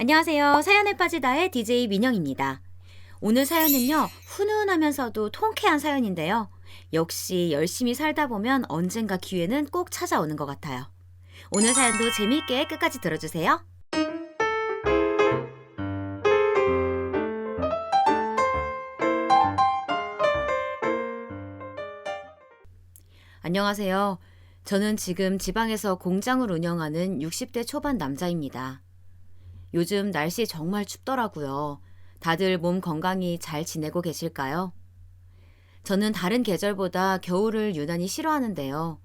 안녕하세요. 사연에 빠지다의 DJ 민영입니다. 오늘 사연은요, 훈훈하면서도 통쾌한 사연인데요. 역시 열심히 살다 보면 언젠가 기회는 꼭 찾아오는 것 같아요. 오늘 사연도 재미있게 끝까지 들어주세요. 안녕하세요. 저는 지금 지방에서 공장을 운영하는 60대 초반 남자입니다. 요즘 날씨 정말 춥더라고요. 다들 몸 건강히 잘 지내고 계실까요? 저는 다른 계절보다 겨울을 유난히 싫어하는데요.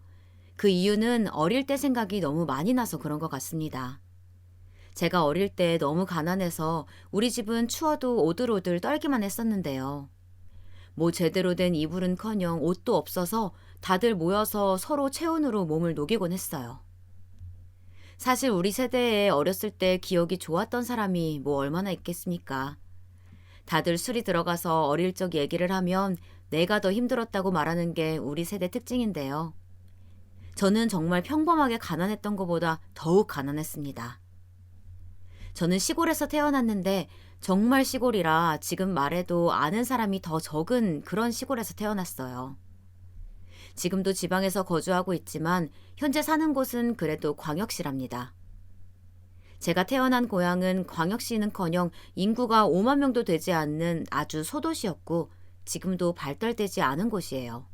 그 이유는 어릴 때 생각이 너무 많이 나서 그런 것 같습니다. 제가 어릴 때 너무 가난해서 우리 집은 추워도 오들오들 떨기만 했었는데요. 뭐 제대로 된 이불은커녕 옷도 없어서 다들 모여서 서로 체온으로 몸을 녹이곤 했어요. 사실 우리 세대에 어렸을 때 기억이 좋았던 사람이 뭐 얼마나 있겠습니까? 다들 술이 들어가서 어릴 적 얘기를 하면 내가 더 힘들었다고 말하는 게 우리 세대 특징인데요. 저는 정말 평범하게 가난했던 것보다 더욱 가난했습니다. 저는 시골에서 태어났는데 정말 시골이라 지금 말해도 아는 사람이 더 적은 그런 시골에서 태어났어요. 지금도 지방에서 거주하고 있지만 현재 사는 곳은 그래도 광역시랍니다. 제가 태어난 고향은 광역시는커녕 인구가 5만 명도 되지 않는 아주 소도시였고 지금도 발달되지 않은 곳이에요.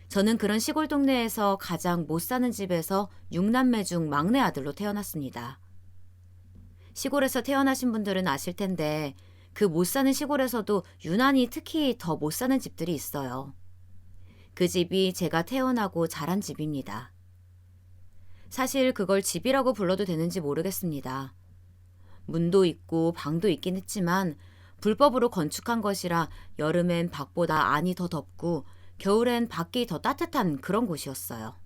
저는 그런 시골 동네에서 가장 못 사는 집에서 6남매 중 막내 아들로 태어났습니다. 시골에서 태어나신 분들은 아실 텐데 그 못 사는 시골에서도 유난히 특히 더 못 사는 집들이 있어요. 그 집이 제가 태어나고 자란 집입니다. 사실 그걸 집이라고 불러도 되는지 모르겠습니다. 문도 있고 방도 있긴 했지만 불법으로 건축한 것이라 여름엔 밖보다 안이 더 덥고 겨울엔 밖이 더 따뜻한 그런 곳이었어요.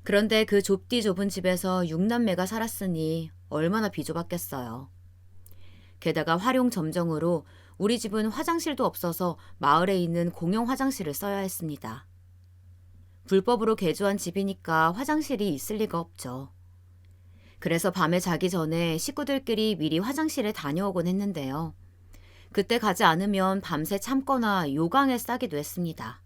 그런데 그 좁디 좁은 집에서 6남매가 살았으니 얼마나 비좁았겠어요. 게다가 활용 점정으로 우리 집은 화장실도 없어서 마을에 있는 공용 화장실을 써야 했습니다. 불법으로 개조한 집이니까 화장실이 있을 리가 없죠. 그래서 밤에 자기 전에 식구들끼리 미리 화장실에 다녀오곤 했는데요. 그때 가지 않으면 밤새 참거나 요강에 싸기도 했습니다.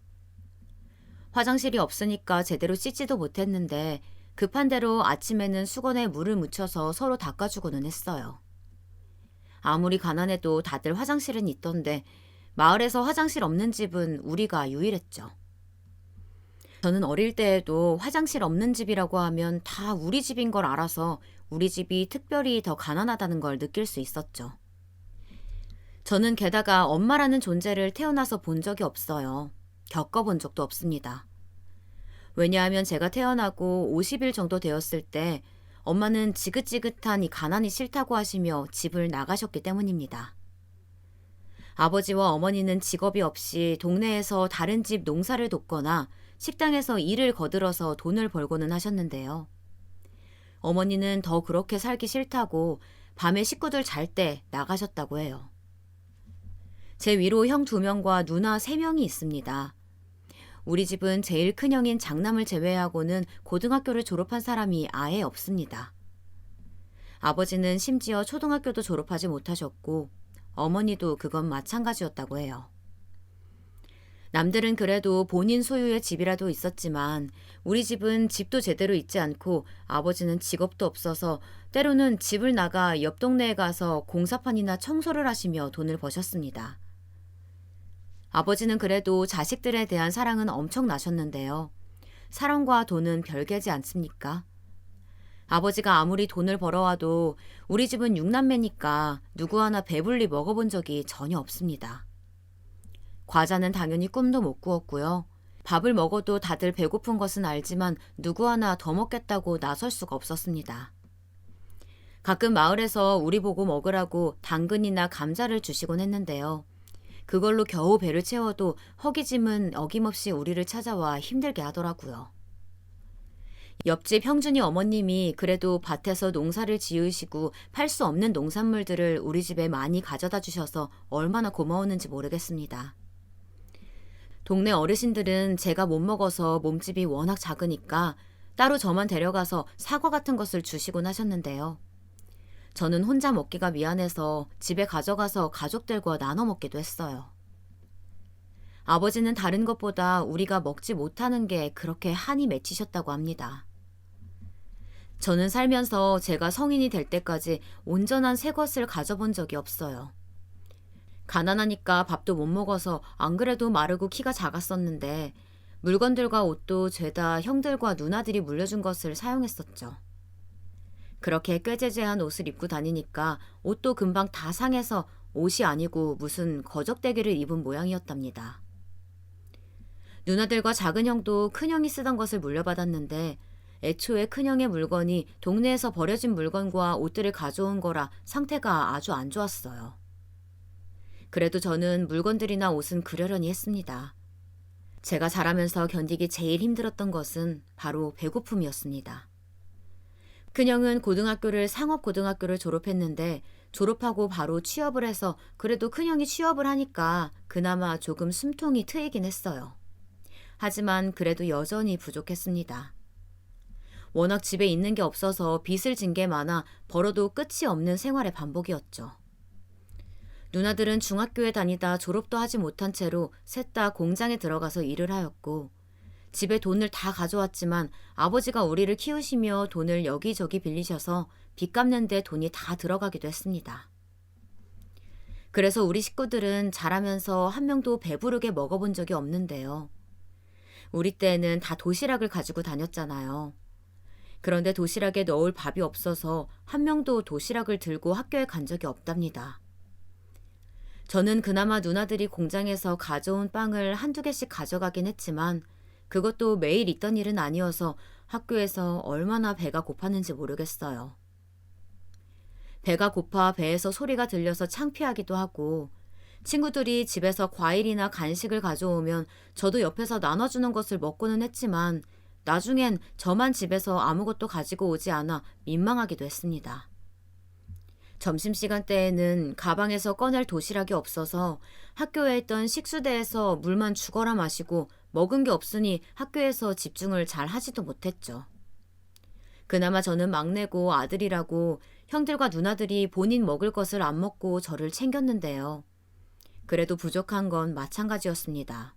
화장실이 없으니까 제대로 씻지도 못했는데 급한 대로 아침에는 수건에 물을 묻혀서 서로 닦아주고는 했어요. 아무리 가난해도 다들 화장실은 있던데 마을에서 화장실 없는 집은 우리가 유일했죠. 저는 어릴 때에도 화장실 없는 집이라고 하면 다 우리 집인 걸 알아서 우리 집이 특별히 더 가난하다는 걸 느낄 수 있었죠. 저는 게다가 엄마라는 존재를 태어나서 본 적이 없어요. 겪어본 적도 없습니다. 왜냐하면 제가 태어나고 50일 정도 되었을 때 엄마는 지긋지긋한 이 가난이 싫다고 하시며 집을 나가셨기 때문입니다. 아버지와 어머니는 직업이 없이 동네에서 다른 집 농사를 돕거나 식당에서 일을 거들어서 돈을 벌고는 하셨는데요. 어머니는 더 그렇게 살기 싫다고 밤에 식구들 잘 때 나가셨다고 해요. 제 위로 형 2명과 누나 3명이 있습니다. 우리 집은 제일 큰 형인 장남을 제외하고는 고등학교를 졸업한 사람이 아예 없습니다. 아버지는 심지어 초등학교도 졸업하지 못하셨고 어머니도 그건 마찬가지였다고 해요. 남들은 그래도 본인 소유의 집이라도 있었지만 우리 집은 집도 제대로 있지 않고 아버지는 직업도 없어서 때로는 집을 나가 옆 동네에 가서 공사판이나 청소를 하시며 돈을 버셨습니다. 아버지는 그래도 자식들에 대한 사랑은 엄청나셨는데요. 사랑과 돈은 별개지 않습니까? 아버지가 아무리 돈을 벌어와도 우리 집은 6남매니까 누구 하나 배불리 먹어본 적이 전혀 없습니다. 과자는 당연히 꿈도 못 꾸었고요. 밥을 먹어도 다들 배고픈 것은 알지만 누구 하나 더 먹겠다고 나설 수가 없었습니다. 가끔 마을에서 우리 보고 먹으라고 당근이나 감자를 주시곤 했는데요. 그걸로 겨우 배를 채워도 허기짐은 어김없이 우리를 찾아와 힘들게 하더라고요. 옆집 형준이 어머님이 그래도 밭에서 농사를 지으시고 팔 수 없는 농산물들을 우리 집에 많이 가져다 주셔서 얼마나 고마웠는지 모르겠습니다. 동네 어르신들은 제가 못 먹어서 몸집이 워낙 작으니까 따로 저만 데려가서 사과 같은 것을 주시곤 하셨는데요. 저는 혼자 먹기가 미안해서 집에 가져가서 가족들과 나눠 먹기도 했어요. 아버지는 다른 것보다 우리가 먹지 못하는 게 그렇게 한이 맺히셨다고 합니다. 저는 살면서 제가 성인이 될 때까지 온전한 새 것을 가져본 적이 없어요. 가난하니까 밥도 못 먹어서 안 그래도 마르고 키가 작았었는데 물건들과 옷도 죄다 형들과 누나들이 물려준 것을 사용했었죠. 그렇게 꾀재재한 옷을 입고 다니니까 옷도 금방 다 상해서 옷이 아니고 무슨 거적대기를 입은 모양이었답니다. 누나들과 작은 형도 큰형이 쓰던 것을 물려받았는데 애초에 큰형의 물건이 동네에서 버려진 물건과 옷들을 가져온 거라 상태가 아주 안 좋았어요. 그래도 저는 물건들이나 옷은 그러려니 했습니다. 제가 자라면서 견디기 제일 힘들었던 것은 바로 배고픔이었습니다. 큰형은 고등학교를 상업고등학교를 졸업했는데 졸업하고 바로 취업을 해서 그래도 큰형이 취업을 하니까 그나마 조금 숨통이 트이긴 했어요. 하지만 그래도 여전히 부족했습니다. 워낙 집에 있는 게 없어서 빚을 진 게 많아 벌어도 끝이 없는 생활의 반복이었죠. 누나들은 중학교에 다니다 졸업도 하지 못한 채로 셋 다 공장에 들어가서 일을 하였고 집에 돈을 다 가져왔지만 아버지가 우리를 키우시며 돈을 여기저기 빌리셔서 빚 갚는 데 돈이 다 들어가기도 했습니다. 그래서 우리 식구들은 자라면서 한 명도 배부르게 먹어본 적이 없는데요. 우리 때는 다 도시락을 가지고 다녔잖아요. 그런데 도시락에 넣을 밥이 없어서 한 명도 도시락을 들고 학교에 간 적이 없답니다. 저는 그나마 누나들이 공장에서 가져온 빵을 한두 개씩 가져가긴 했지만 그것도 매일 있던 일은 아니어서 학교에서 얼마나 배가 고팠는지 모르겠어요. 배가 고파 배에서 소리가 들려서 창피하기도 하고 친구들이 집에서 과일이나 간식을 가져오면 저도 옆에서 나눠주는 것을 먹고는 했지만 나중엔 저만 집에서 아무것도 가지고 오지 않아 민망하기도 했습니다. 점심시간 때에는 가방에서 꺼낼 도시락이 없어서 학교에 있던 식수대에서 물만 죽어라 마시고 먹은 게 없으니 학교에서 집중을 잘 하지도 못했죠. 그나마 저는 막내고 아들이라고 형들과 누나들이 본인 먹을 것을 안 먹고 저를 챙겼는데요. 그래도 부족한 건 마찬가지였습니다.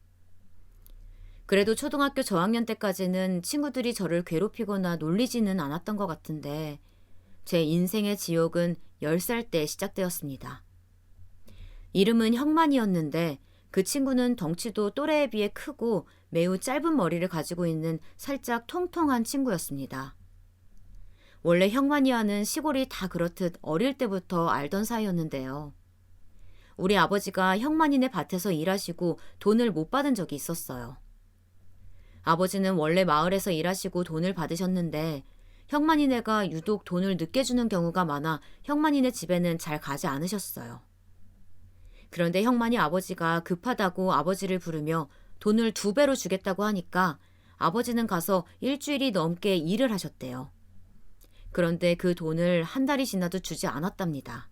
그래도 초등학교 저학년 때까지는 친구들이 저를 괴롭히거나 놀리지는 않았던 것 같은데 제 인생의 지옥은 10살 때 시작되었습니다. 이름은 형만이었는데 그 친구는 덩치도 또래에 비해 크고 매우 짧은 머리를 가지고 있는 살짝 통통한 친구였습니다. 원래 형만이와는 시골이 다 그렇듯 어릴 때부터 알던 사이였는데요. 우리 아버지가 형만이네 밭에서 일하시고 돈을 못 받은 적이 있었어요. 아버지는 원래 마을에서 일하시고 돈을 받으셨는데 형만이네가 유독 돈을 늦게 주는 경우가 많아 형만이네 집에는 잘 가지 않으셨어요. 그런데 형만이 아버지가 급하다고 아버지를 부르며 돈을 2배로 주겠다고 하니까 아버지는 가서 일주일이 넘게 일을 하셨대요. 그런데 그 돈을 한 달이 지나도 주지 않았답니다.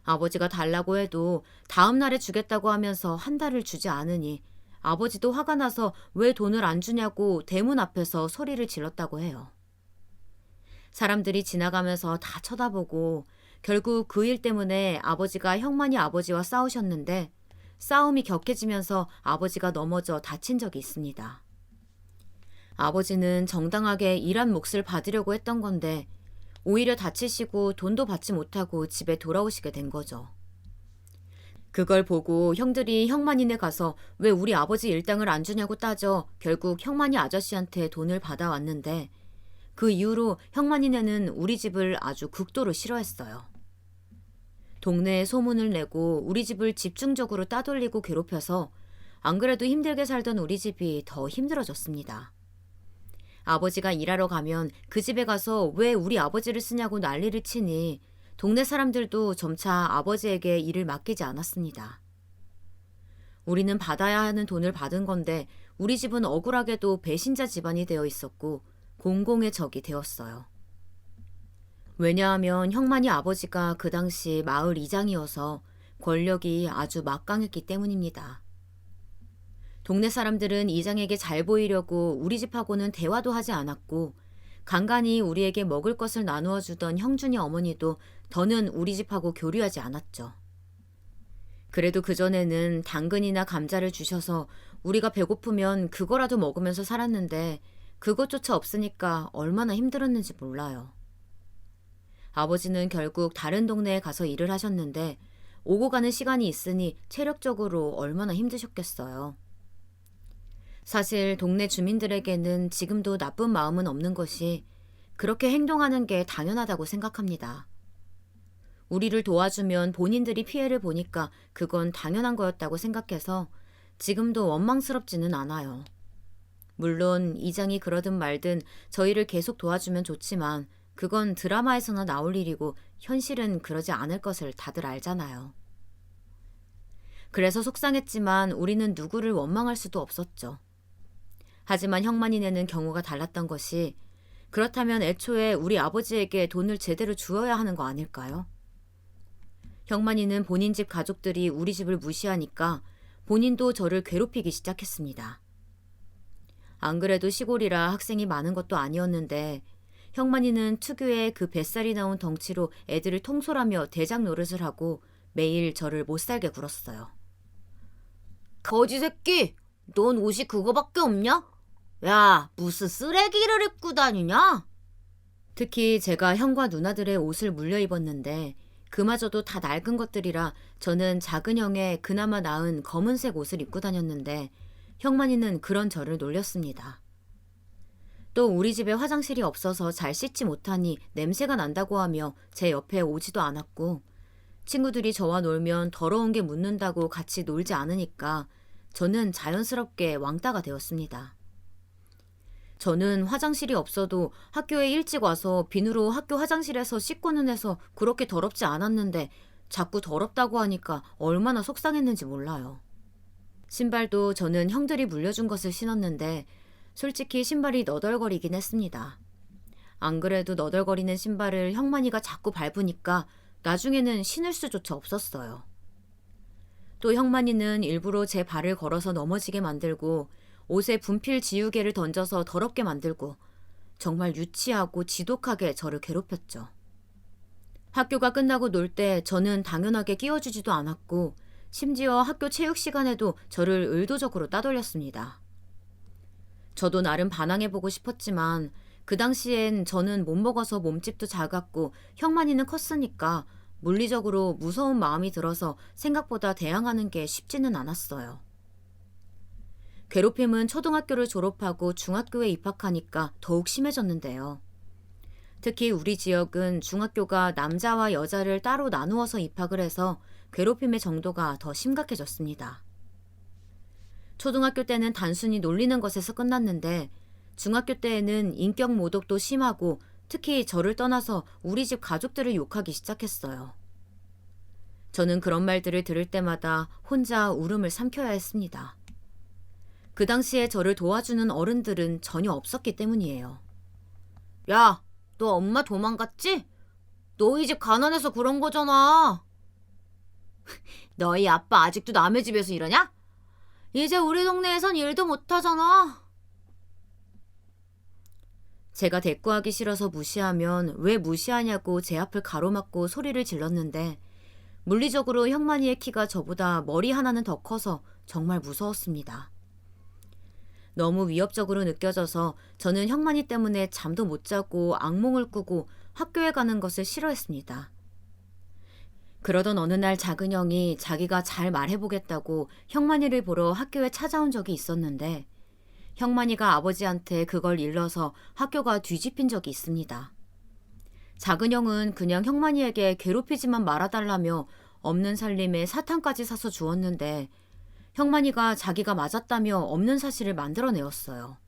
아버지가 달라고 해도 다음 날에 주겠다고 하면서 한 달을 주지 않으니 아버지도 화가 나서 왜 돈을 안 주냐고 대문 앞에서 소리를 질렀다고 해요. 사람들이 지나가면서 다 쳐다보고 결국 그 일 때문에 아버지가 형만이 아버지와 싸우셨는데 싸움이 격해지면서 아버지가 넘어져 다친 적이 있습니다. 아버지는 정당하게 일한 몫을 받으려고 했던 건데 오히려 다치시고 돈도 받지 못하고 집에 돌아오시게 된 거죠. 그걸 보고 형들이 형만이네 가서 왜 우리 아버지 일당을 안 주냐고 따져 결국 형만이 아저씨한테 돈을 받아왔는데 그 이후로 형만이네는 우리 집을 아주 극도로 싫어했어요. 동네에 소문을 내고 우리 집을 집중적으로 따돌리고 괴롭혀서 안 그래도 힘들게 살던 우리 집이 더 힘들어졌습니다. 아버지가 일하러 가면 그 집에 가서 왜 우리 아버지를 쓰냐고 난리를 치니 동네 사람들도 점차 아버지에게 일을 맡기지 않았습니다. 우리는 받아야 하는 돈을 받은 건데 우리 집은 억울하게도 배신자 집안이 되어 있었고 공공의 적이 되었어요. 왜냐하면 형만이 아버지가 그 당시 마을 이장이어서 권력이 아주 막강했기 때문입니다. 동네 사람들은 이장에게 잘 보이려고 우리 집하고는 대화도 하지 않았고 간간히 우리에게 먹을 것을 나누어 주던 형준이 어머니도 더는 우리 집하고 교류하지 않았죠. 그래도 그전에는 당근이나 감자를 주셔서 우리가 배고프면 그거라도 먹으면서 살았는데 그것조차 없으니까 얼마나 힘들었는지 몰라요. 아버지는 결국 다른 동네에 가서 일을 하셨는데 오고 가는 시간이 있으니 체력적으로 얼마나 힘드셨겠어요. 사실 동네 주민들에게는 지금도 나쁜 마음은 없는 것이 그렇게 행동하는 게 당연하다고 생각합니다. 우리를 도와주면 본인들이 피해를 보니까 그건 당연한 거였다고 생각해서 지금도 원망스럽지는 않아요. 물론 이장이 그러든 말든 저희를 계속 도와주면 좋지만 그건 드라마에서나 나올 일이고 현실은 그러지 않을 것을 다들 알잖아요. 그래서 속상했지만 우리는 누구를 원망할 수도 없었죠. 하지만 형만이네는 경우가 달랐던 것이 그렇다면 애초에 우리 아버지에게 돈을 제대로 주어야 하는 거 아닐까요? 형만이는 본인 집 가족들이 우리 집을 무시하니까 본인도 저를 괴롭히기 시작했습니다. 안 그래도 시골이라 학생이 많은 것도 아니었는데 형만이는 특유의 그 뱃살이 나온 덩치로 애들을 통솔하며 대장 노릇을 하고 매일 저를 못살게 굴었어요. 거지 새끼! 넌 옷이 그거밖에 없냐? 야, 무슨 쓰레기를 입고 다니냐? 특히 제가 형과 누나들의 옷을 물려 입었는데 그마저도 다 낡은 것들이라 저는 작은 형의 그나마 나은 검은색 옷을 입고 다녔는데 형만이는 그런 저를 놀렸습니다. 또 우리 집에 화장실이 없어서 잘 씻지 못하니 냄새가 난다고 하며 제 옆에 오지도 않았고 친구들이 저와 놀면 더러운 게 묻는다고 같이 놀지 않으니까 저는 자연스럽게 왕따가 되었습니다. 저는 화장실이 없어도 학교에 일찍 와서 비누로 학교 화장실에서 씻고는 해서 그렇게 더럽지 않았는데 자꾸 더럽다고 하니까 얼마나 속상했는지 몰라요. 신발도 저는 형들이 물려준 것을 신었는데 솔직히 신발이 너덜거리긴 했습니다. 안 그래도 너덜거리는 신발을 형만이가 자꾸 밟으니까 나중에는 신을 수조차 없었어요. 또 형만이는 일부러 제 발을 걸어서 넘어지게 만들고 옷에 분필 지우개를 던져서 더럽게 만들고 정말 유치하고 지독하게 저를 괴롭혔죠. 학교가 끝나고 놀 때 저는 당연하게 끼워주지도 않았고 심지어 학교 체육 시간에도 저를 의도적으로 따돌렸습니다. 저도 나름 반항해보고 싶었지만 그 당시엔 저는 못 먹어서 몸집도 작았고 형만이는 컸으니까 물리적으로 무서운 마음이 들어서 생각보다 대항하는 게 쉽지는 않았어요. 괴롭힘은 초등학교를 졸업하고 중학교에 입학하니까 더욱 심해졌는데요. 특히 우리 지역은 중학교가 남자와 여자를 따로 나누어서 입학을 해서 괴롭힘의 정도가 더 심각해졌습니다. 초등학교 때는 단순히 놀리는 것에서 끝났는데 중학교 때에는 인격 모독도 심하고 특히 저를 떠나서 우리 집 가족들을 욕하기 시작했어요. 저는 그런 말들을 들을 때마다 혼자 울음을 삼켜야 했습니다. 그 당시에 저를 도와주는 어른들은 전혀 없었기 때문이에요. 야, 너 엄마 도망갔지? 너희 집 가난해서 그런 거잖아. 너희 아빠 아직도 남의 집에서 일하냐? 이제 우리 동네에선 일도 못하잖아. 제가 대꾸하기 싫어서 무시하면 왜 무시하냐고 제 앞을 가로막고 소리를 질렀는데 물리적으로 형만이의 키가 저보다 머리 하나는 더 커서 정말 무서웠습니다. 너무 위협적으로 느껴져서 저는 형만이 때문에 잠도 못 자고 악몽을 꾸고 학교에 가는 것을 싫어했습니다. 그러던 어느 날 작은 형이 자기가 잘 말해보겠다고 형만이를 보러 학교에 찾아온 적이 있었는데 형만이가 아버지한테 그걸 일러서 학교가 뒤집힌 적이 있습니다. 작은 형은 그냥 형만이에게 괴롭히지만 말아달라며 없는 살림에 사탕까지 사서 주었는데 형만이가 자기가 맞았다며 없는 사실을 만들어내었어요.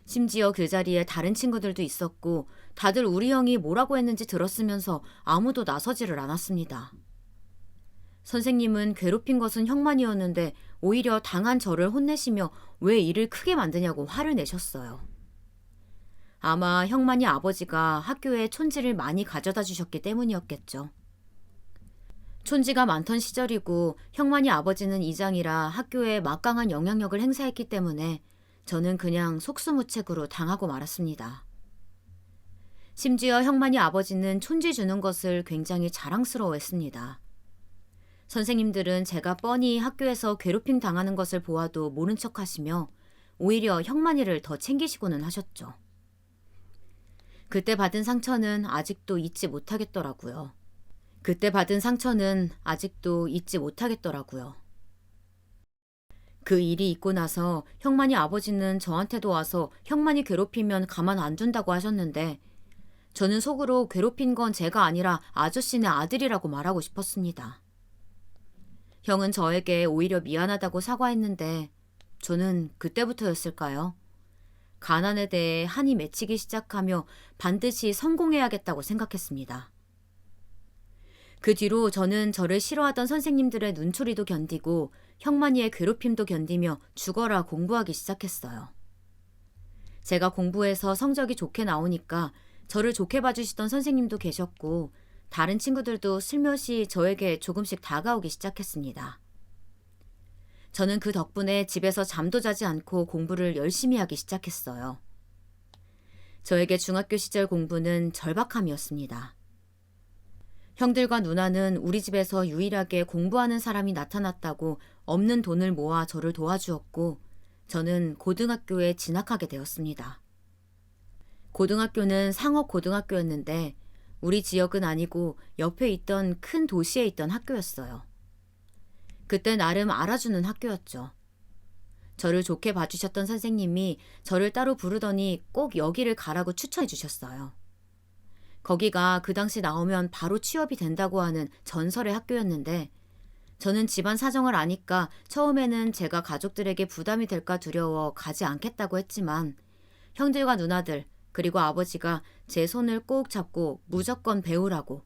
심지어 그 자리에 다른 친구들도 있었고 다들 우리 형이 뭐라고 했는지 들었으면서 아무도 나서지를 않았습니다. 선생님은 괴롭힌 것은 형만이었는데 오히려 당한 저를 혼내시며 왜 일을 크게 만드냐고 화를 내셨어요. 아마 형만이 아버지가 학교에 촌지를 많이 가져다 주셨기 때문이었겠죠. 촌지가 많던 시절이고 형만이 아버지는 이장이라 학교에 막강한 영향력을 행사했기 때문에 저는 그냥 속수무책으로 당하고 말았습니다. 심지어 형만이 아버지는 촌지 주는 것을 굉장히 자랑스러워했습니다. 선생님들은 제가 뻔히 학교에서 괴롭힘 당하는 것을 보아도 모른 척 하시며 오히려 형만이를 더 챙기시고는 하셨죠. 그때 받은 상처는 아직도 잊지 못하겠더라고요. 그 일이 있고 나서 형만이 아버지는 저한테도 와서 형만이 괴롭히면 가만 안 둔다고 하셨는데 저는 속으로 괴롭힌 건 제가 아니라 아저씨네 아들이라고 말하고 싶었습니다. 형은 저에게 오히려 미안하다고 사과했는데 저는 그때부터였을까요? 가난에 대해 한이 맺히기 시작하며 반드시 성공해야겠다고 생각했습니다. 그 뒤로 저는 저를 싫어하던 선생님들의 눈초리도 견디고 형만이의 괴롭힘도 견디며 죽어라 공부하기 시작했어요. 제가 공부해서 성적이 좋게 나오니까 저를 좋게 봐주시던 선생님도 계셨고 다른 친구들도 슬며시 저에게 조금씩 다가오기 시작했습니다. 저는 그 덕분에 집에서 잠도 자지 않고 공부를 열심히 하기 시작했어요. 저에게 중학교 시절 공부는 절박함이었습니다. 형들과 누나는 우리 집에서 유일하게 공부하는 사람이 나타났다고 없는 돈을 모아 저를 도와주었고 저는 고등학교에 진학하게 되었습니다. 고등학교는 상업고등학교였는데 우리 지역은 아니고 옆에 있던 큰 도시에 있던 학교였어요. 그때 나름 알아주는 학교였죠. 저를 좋게 봐주셨던 선생님이 저를 따로 부르더니 꼭 여기를 가라고 추천해 주셨어요. 거기가 그 당시 나오면 바로 취업이 된다고 하는 전설의 학교였는데 저는 집안 사정을 아니까 처음에는 제가 가족들에게 부담이 될까 두려워 가지 않겠다고 했지만 형들과 누나들 그리고 아버지가 제 손을 꼭 잡고 무조건 배우라고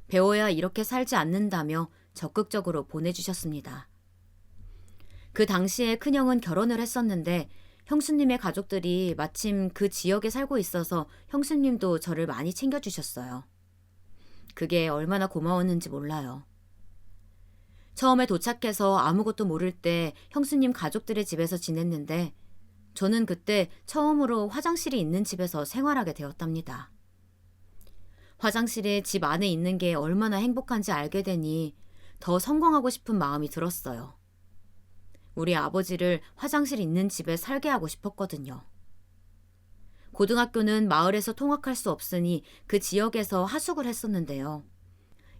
배워야 이렇게 살지 않는다며 적극적으로 보내주셨습니다. 그 당시에 큰형은 결혼을 했었는데 형수님의 가족들이 마침 그 지역에 살고 있어서 형수님도 저를 많이 챙겨주셨어요. 그게 얼마나 고마웠는지 몰라요. 처음에 도착해서 아무것도 모를 때 형수님 가족들의 집에서 지냈는데 저는 그때 처음으로 화장실이 있는 집에서 생활하게 되었답니다. 화장실이 집 안에 있는 게 얼마나 행복한지 알게 되니 더 성공하고 싶은 마음이 들었어요. 우리 아버지를 화장실 있는 집에 살게 하고 싶었거든요. 고등학교는 마을에서 통학할 수 없으니 그 지역에서 하숙을 했었는데요.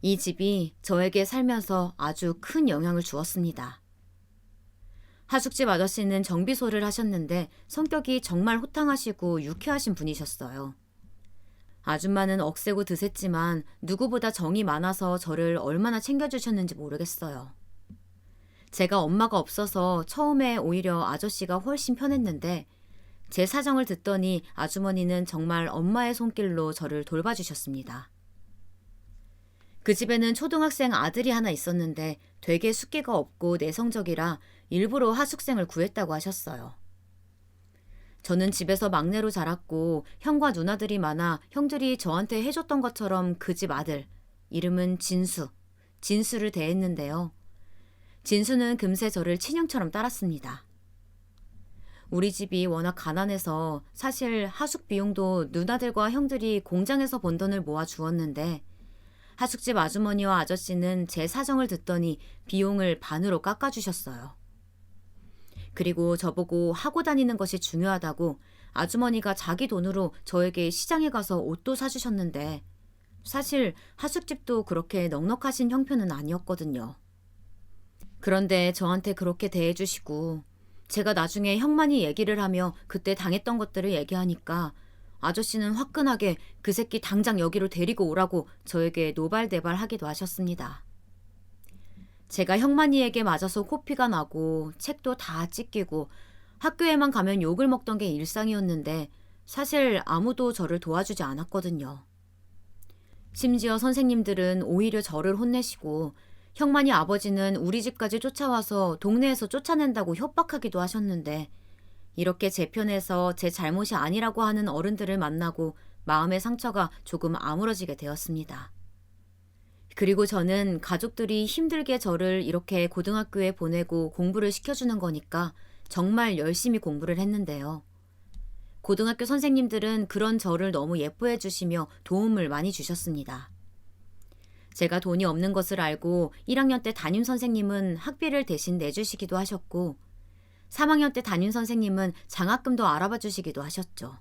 이 집이 저에게 살면서 아주 큰 영향을 주었습니다. 하숙집 아저씨는 정비소를 하셨는데 성격이 정말 호탕하시고 유쾌하신 분이셨어요. 아줌마는 억세고 드셌지만 누구보다 정이 많아서 저를 얼마나 챙겨주셨는지 모르겠어요. 제가 엄마가 없어서 처음에 오히려 아저씨가 훨씬 편했는데 제 사정을 듣더니 아주머니는 정말 엄마의 손길로 저를 돌봐주셨습니다. 그 집에는 초등학생 아들이 하나 있었는데 되게 숫기가 없고 내성적이라 일부러 하숙생을 구했다고 하셨어요. 저는 집에서 막내로 자랐고 형과 누나들이 많아 형들이 저한테 해줬던 것처럼 그 집 아들, 이름은 진수를 대했는데요. 진수는 금세 저를 친형처럼 따랐습니다. 우리 집이 워낙 가난해서 사실 하숙 비용도 누나들과 형들이 공장에서 번 돈을 모아 주었는데 하숙집 아주머니와 아저씨는 제 사정을 듣더니 비용을 반으로 깎아주셨어요. 그리고 저보고 하고 다니는 것이 중요하다고 아주머니가 자기 돈으로 저에게 시장에 가서 옷도 사주셨는데 사실 하숙집도 그렇게 넉넉하신 형편은 아니었거든요. 그런데 저한테 그렇게 대해주시고 제가 나중에 형만이 얘기를 하며 그때 당했던 것들을 얘기하니까 아저씨는 화끈하게 그 새끼 당장 여기로 데리고 오라고 저에게 노발대발 하기도 하셨습니다. 제가 형만이에게 맞아서 코피가 나고 책도 다 찢기고 학교에만 가면 욕을 먹던 게 일상이었는데 사실 아무도 저를 도와주지 않았거든요. 심지어 선생님들은 오히려 저를 혼내시고 형만이 아버지는 우리 집까지 쫓아와서 동네에서 쫓아낸다고 협박하기도 하셨는데 이렇게 제 편에서 제 잘못이 아니라고 하는 어른들을 만나고 마음의 상처가 조금 아물어지게 되었습니다. 그리고 저는 가족들이 힘들게 저를 이렇게 고등학교에 보내고 공부를 시켜주는 거니까 정말 열심히 공부를 했는데요. 고등학교 선생님들은 그런 저를 너무 예뻐해 주시며 도움을 많이 주셨습니다. 제가 돈이 없는 것을 알고 1학년 때 담임 선생님은 학비를 대신 내주시기도 하셨고 3학년 때 담임 선생님은 장학금도 알아봐 주시기도 하셨죠.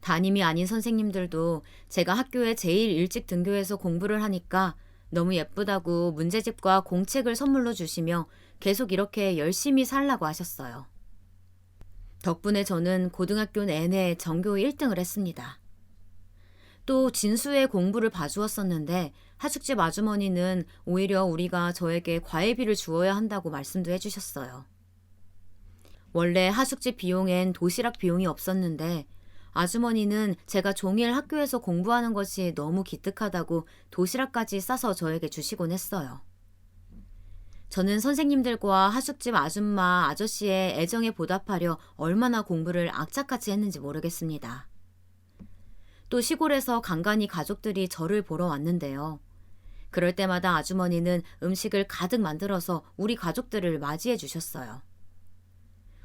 담임이 아닌 선생님들도 제가 학교에 제일 일찍 등교해서 공부를 하니까 너무 예쁘다고 문제집과 공책을 선물로 주시며 계속 이렇게 열심히 살라고 하셨어요. 덕분에 저는 고등학교 내내 전교 1등을 했습니다. 또 진수의 공부를 봐주었었는데 하숙집 아주머니는 오히려 우리가 저에게 과외비를 주어야 한다고 말씀도 해주셨어요. 원래 하숙집 비용엔 도시락 비용이 없었는데 아주머니는 제가 종일 학교에서 공부하는 것이 너무 기특하다고 도시락까지 싸서 저에게 주시곤 했어요. 저는 선생님들과 하숙집 아줌마, 아저씨의 애정에 보답하려 얼마나 공부를 악착같이 했는지 모르겠습니다. 또 시골에서 간간히 가족들이 저를 보러 왔는데요. 그럴 때마다 아주머니는 음식을 가득 만들어서 우리 가족들을 맞이해 주셨어요.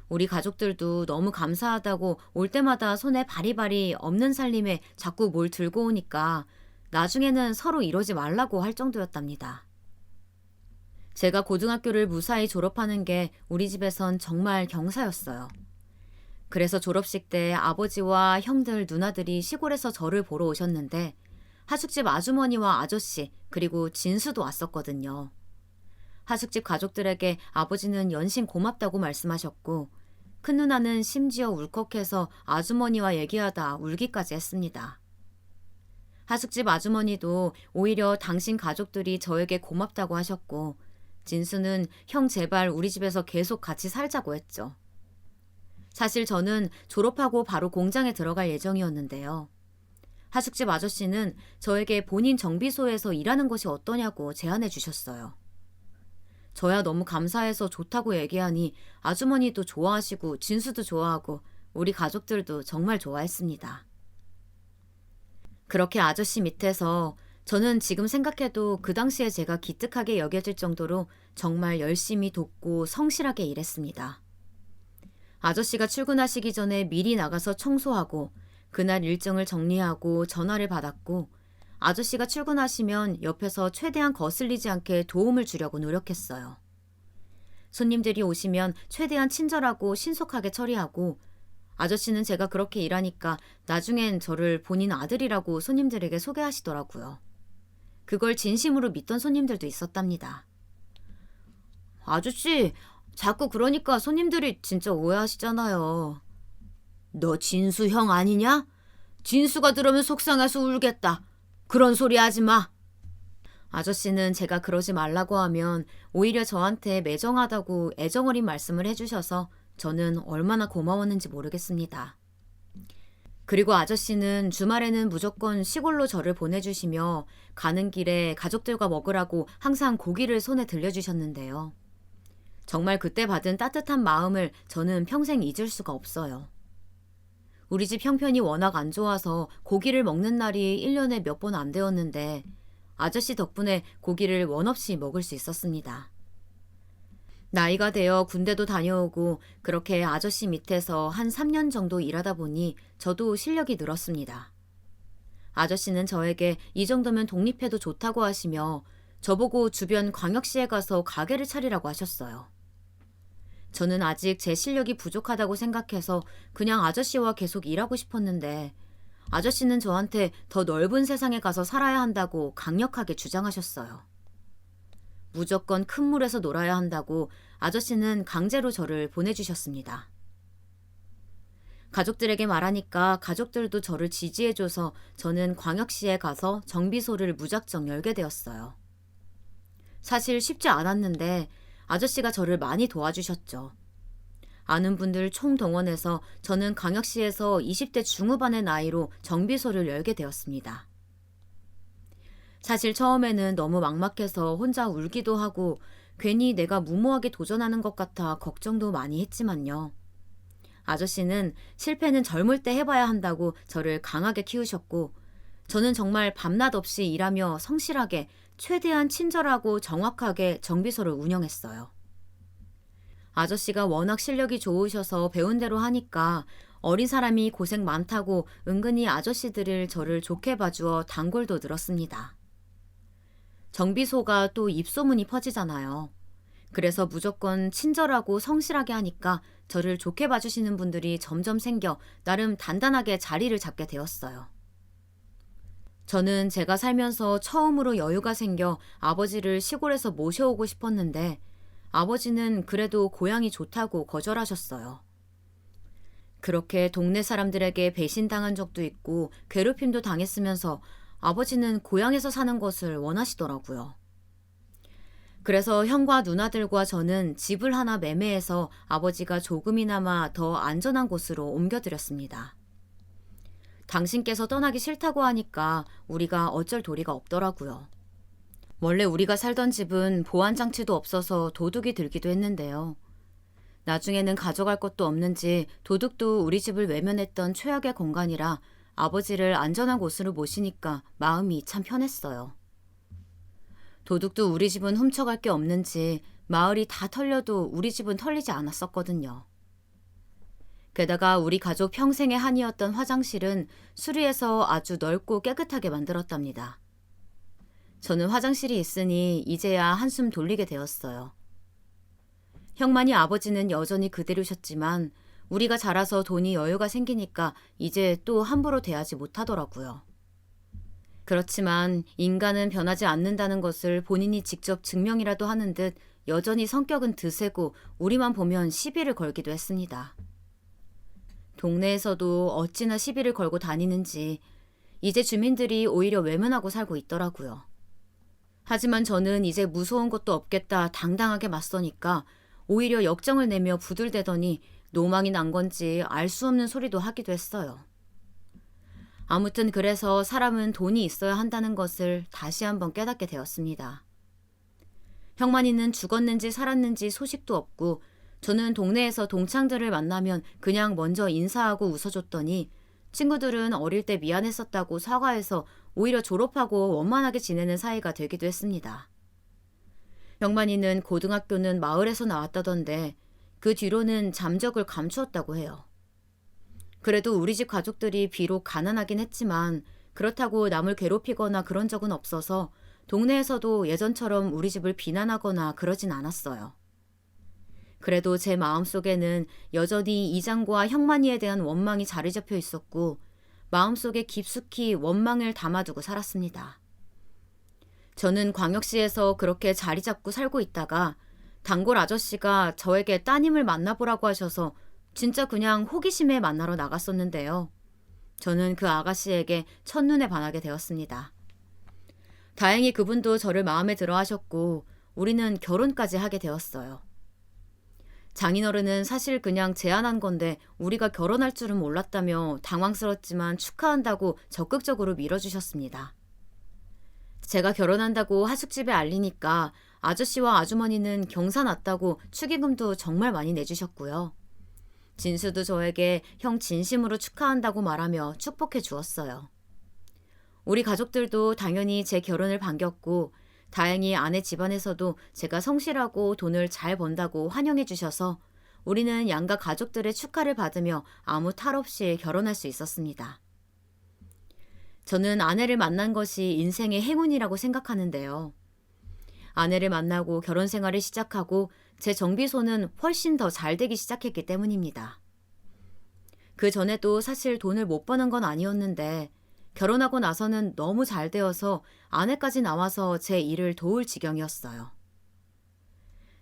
우리 가족들도 너무 감사하다고 올 때마다 손에 바리바리 없는 살림에 자꾸 뭘 들고 오니까 나중에는 서로 이러지 말라고 할 정도였답니다. 제가 고등학교를 무사히 졸업하는 게 우리 집에선 정말 경사였어요. 그래서 졸업식 때 아버지와 형들, 누나들이 시골에서 저를 보러 오셨는데 하숙집 아주머니와 아저씨 그리고 진수도 왔었거든요. 하숙집 가족들에게 아버지는 연신 고맙다고 말씀하셨고 큰 누나는 심지어 울컥해서 아주머니와 얘기하다 울기까지 했습니다. 하숙집 아주머니도 오히려 당신 가족들이 저에게 고맙다고 하셨고 진수는 형 제발 우리 집에서 계속 같이 살자고 했죠. 사실 저는 졸업하고 바로 공장에 들어갈 예정이었는데요. 하숙집 아저씨는 저에게 본인 정비소에서 일하는 것이 어떠냐고 제안해 주셨어요. 저야 너무 감사해서 좋다고 얘기하니 아주머니도 좋아하시고 진수도 좋아하고 우리 가족들도 정말 좋아했습니다. 그렇게 아저씨 밑에서 저는 지금 생각해도 그 당시에 제가 기특하게 여겨질 정도로 정말 열심히 돕고 성실하게 일했습니다. 아저씨가 출근하시기 전에 미리 나가서 청소하고 그날 일정을 정리하고 전화를 받았고 아저씨가 출근하시면 옆에서 최대한 거슬리지 않게 도움을 주려고 노력했어요. 손님들이 오시면 최대한 친절하고 신속하게 처리하고 아저씨는 제가 그렇게 일하니까 나중엔 저를 본인 아들이라고 손님들에게 소개하시더라고요. 그걸 진심으로 믿던 손님들도 있었답니다. 아저씨, 자꾸 그러니까 손님들이 진짜 오해하시잖아요. 너 진수 형 아니냐? 진수가 들으면 속상해서 울겠다. 그런 소리 하지 마. 아저씨는 제가 그러지 말라고 하면 오히려 저한테 매정하다고 애정어린 말씀을 해주셔서 저는 얼마나 고마웠는지 모르겠습니다. 그리고 아저씨는 주말에는 무조건 시골로 저를 보내주시며 가는 길에 가족들과 먹으라고 항상 고기를 손에 들려주셨는데요. 정말 그때 받은 따뜻한 마음을 저는 평생 잊을 수가 없어요. 우리 집 형편이 워낙 안 좋아서 고기를 먹는 날이 1년에 몇 번 안 되었는데 아저씨 덕분에 고기를 원 없이 먹을 수 있었습니다. 나이가 되어 군대도 다녀오고 그렇게 아저씨 밑에서 한 3년 정도 일하다 보니 저도 실력이 늘었습니다. 아저씨는 저에게 이 정도면 독립해도 좋다고 하시며 저보고 주변 광역시에 가서 가게를 차리라고 하셨어요. 저는 아직 제 실력이 부족하다고 생각해서 그냥 아저씨와 계속 일하고 싶었는데 아저씨는 저한테 더 넓은 세상에 가서 살아야 한다고 강력하게 주장하셨어요. 무조건 큰 물에서 놀아야 한다고 아저씨는 강제로 저를 보내주셨습니다. 가족들에게 말하니까 가족들도 저를 지지해줘서 저는 광역시에 가서 정비소를 무작정 열게 되었어요. 사실 쉽지 않았는데 아저씨가 저를 많이 도와주셨죠. 아는 분들 총동원해서 저는 광역시에서 20대 중후반의 나이로 정비소를 열게 되었습니다. 사실 처음에는 너무 막막해서 혼자 울기도 하고 괜히 내가 무모하게 도전하는 것 같아 걱정도 많이 했지만요. 아저씨는 실패는 젊을 때 해봐야 한다고 저를 강하게 키우셨고 저는 정말 밤낮 없이 일하며 성실하게 최대한 친절하고 정확하게 정비소를 운영했어요. 아저씨가 워낙 실력이 좋으셔서 배운 대로 하니까 어린 사람이 고생 많다고 은근히 아저씨들을 저를 좋게 봐주어 단골도 늘었습니다. 정비소가 또 입소문이 퍼지잖아요. 그래서 무조건 친절하고 성실하게 하니까 저를 좋게 봐주시는 분들이 점점 생겨 나름 단단하게 자리를 잡게 되었어요. 저는 제가 살면서 처음으로 여유가 생겨 아버지를 시골에서 모셔오고 싶었는데 아버지는 그래도 고향이 좋다고 거절하셨어요. 그렇게 동네 사람들에게 배신당한 적도 있고 괴롭힘도 당했으면서 아버지는 고향에서 사는 것을 원하시더라고요. 그래서 형과 누나들과 저는 집을 하나 매매해서 아버지가 조금이나마 더 안전한 곳으로 옮겨드렸습니다. 당신께서 떠나기 싫다고 하니까 우리가 어쩔 도리가 없더라고요. 원래 우리가 살던 집은 보안장치도 없어서 도둑이 들기도 했는데요. 나중에는 가져갈 것도 없는지 도둑도 우리 집을 외면했던 최악의 공간이라 아버지를 안전한 곳으로 모시니까 마음이 참 편했어요. 도둑도 우리 집은 훔쳐갈 게 없는지 마을이 다 털려도 우리 집은 털리지 않았었거든요. 게다가 우리 가족 평생의 한이었던 화장실은 수리해서 아주 넓고 깨끗하게 만들었답니다. 저는 화장실이 있으니 이제야 한숨 돌리게 되었어요. 형만이 아버지는 여전히 그대로셨지만 우리가 자라서 돈이 여유가 생기니까 이제 또 함부로 대하지 못하더라고요. 그렇지만 인간은 변하지 않는다는 것을 본인이 직접 증명이라도 하는 듯 여전히 성격은 드세고 우리만 보면 시비를 걸기도 했습니다. 동네에서도 어찌나 시비를 걸고 다니는지 이제 주민들이 오히려 외면하고 살고 있더라고요. 하지만 저는 이제 무서운 것도 없겠다 당당하게 맞서니까 오히려 역정을 내며 부들대더니 노망이 난 건지 알 수 없는 소리도 하기도 했어요. 아무튼 그래서 사람은 돈이 있어야 한다는 것을 다시 한번 깨닫게 되었습니다. 형만이는 죽었는지 살았는지 소식도 없고 저는 동네에서 동창들을 만나면 그냥 먼저 인사하고 웃어줬더니 친구들은 어릴 때 미안했었다고 사과해서 오히려 졸업하고 원만하게 지내는 사이가 되기도 했습니다. 형만이는 고등학교는 마을에서 나왔다던데 그 뒤로는 잠적을 감추었다고 해요. 그래도 우리 집 가족들이 비록 가난하긴 했지만 그렇다고 남을 괴롭히거나 그런 적은 없어서 동네에서도 예전처럼 우리 집을 비난하거나 그러진 않았어요. 그래도 제 마음속에는 여전히 이장과 형만이에 대한 원망이 자리 잡혀 있었고 마음속에 깊숙이 원망을 담아두고 살았습니다. 저는 광역시에서 그렇게 자리 잡고 살고 있다가 단골 아저씨가 저에게 따님을 만나보라고 하셔서 진짜 그냥 호기심에 만나러 나갔었는데요. 저는 그 아가씨에게 첫눈에 반하게 되었습니다. 다행히 그분도 저를 마음에 들어 하셨고 우리는 결혼까지 하게 되었어요. 장인어른은 사실 그냥 제안한 건데 우리가 결혼할 줄은 몰랐다며 당황스럽지만 축하한다고 적극적으로 밀어주셨습니다. 제가 결혼한다고 하숙집에 알리니까 아저씨와 아주머니는 경사 났다고 축의금도 정말 많이 내주셨고요. 진수도 저에게 형 진심으로 축하한다고 말하며 축복해 주었어요. 우리 가족들도 당연히 제 결혼을 반겼고 다행히 아내 집안에서도 제가 성실하고 돈을 잘 번다고 환영해 주셔서 우리는 양가 가족들의 축하를 받으며 아무 탈 없이 결혼할 수 있었습니다. 저는 아내를 만난 것이 인생의 행운이라고 생각하는데요. 아내를 만나고 결혼 생활을 시작하고 제 정비소는 훨씬 더 잘 되기 시작했기 때문입니다. 그 전에도 사실 돈을 못 버는 건 아니었는데 결혼하고 나서는 너무 잘 되어서 아내까지 나와서 제 일을 도울 지경이었어요.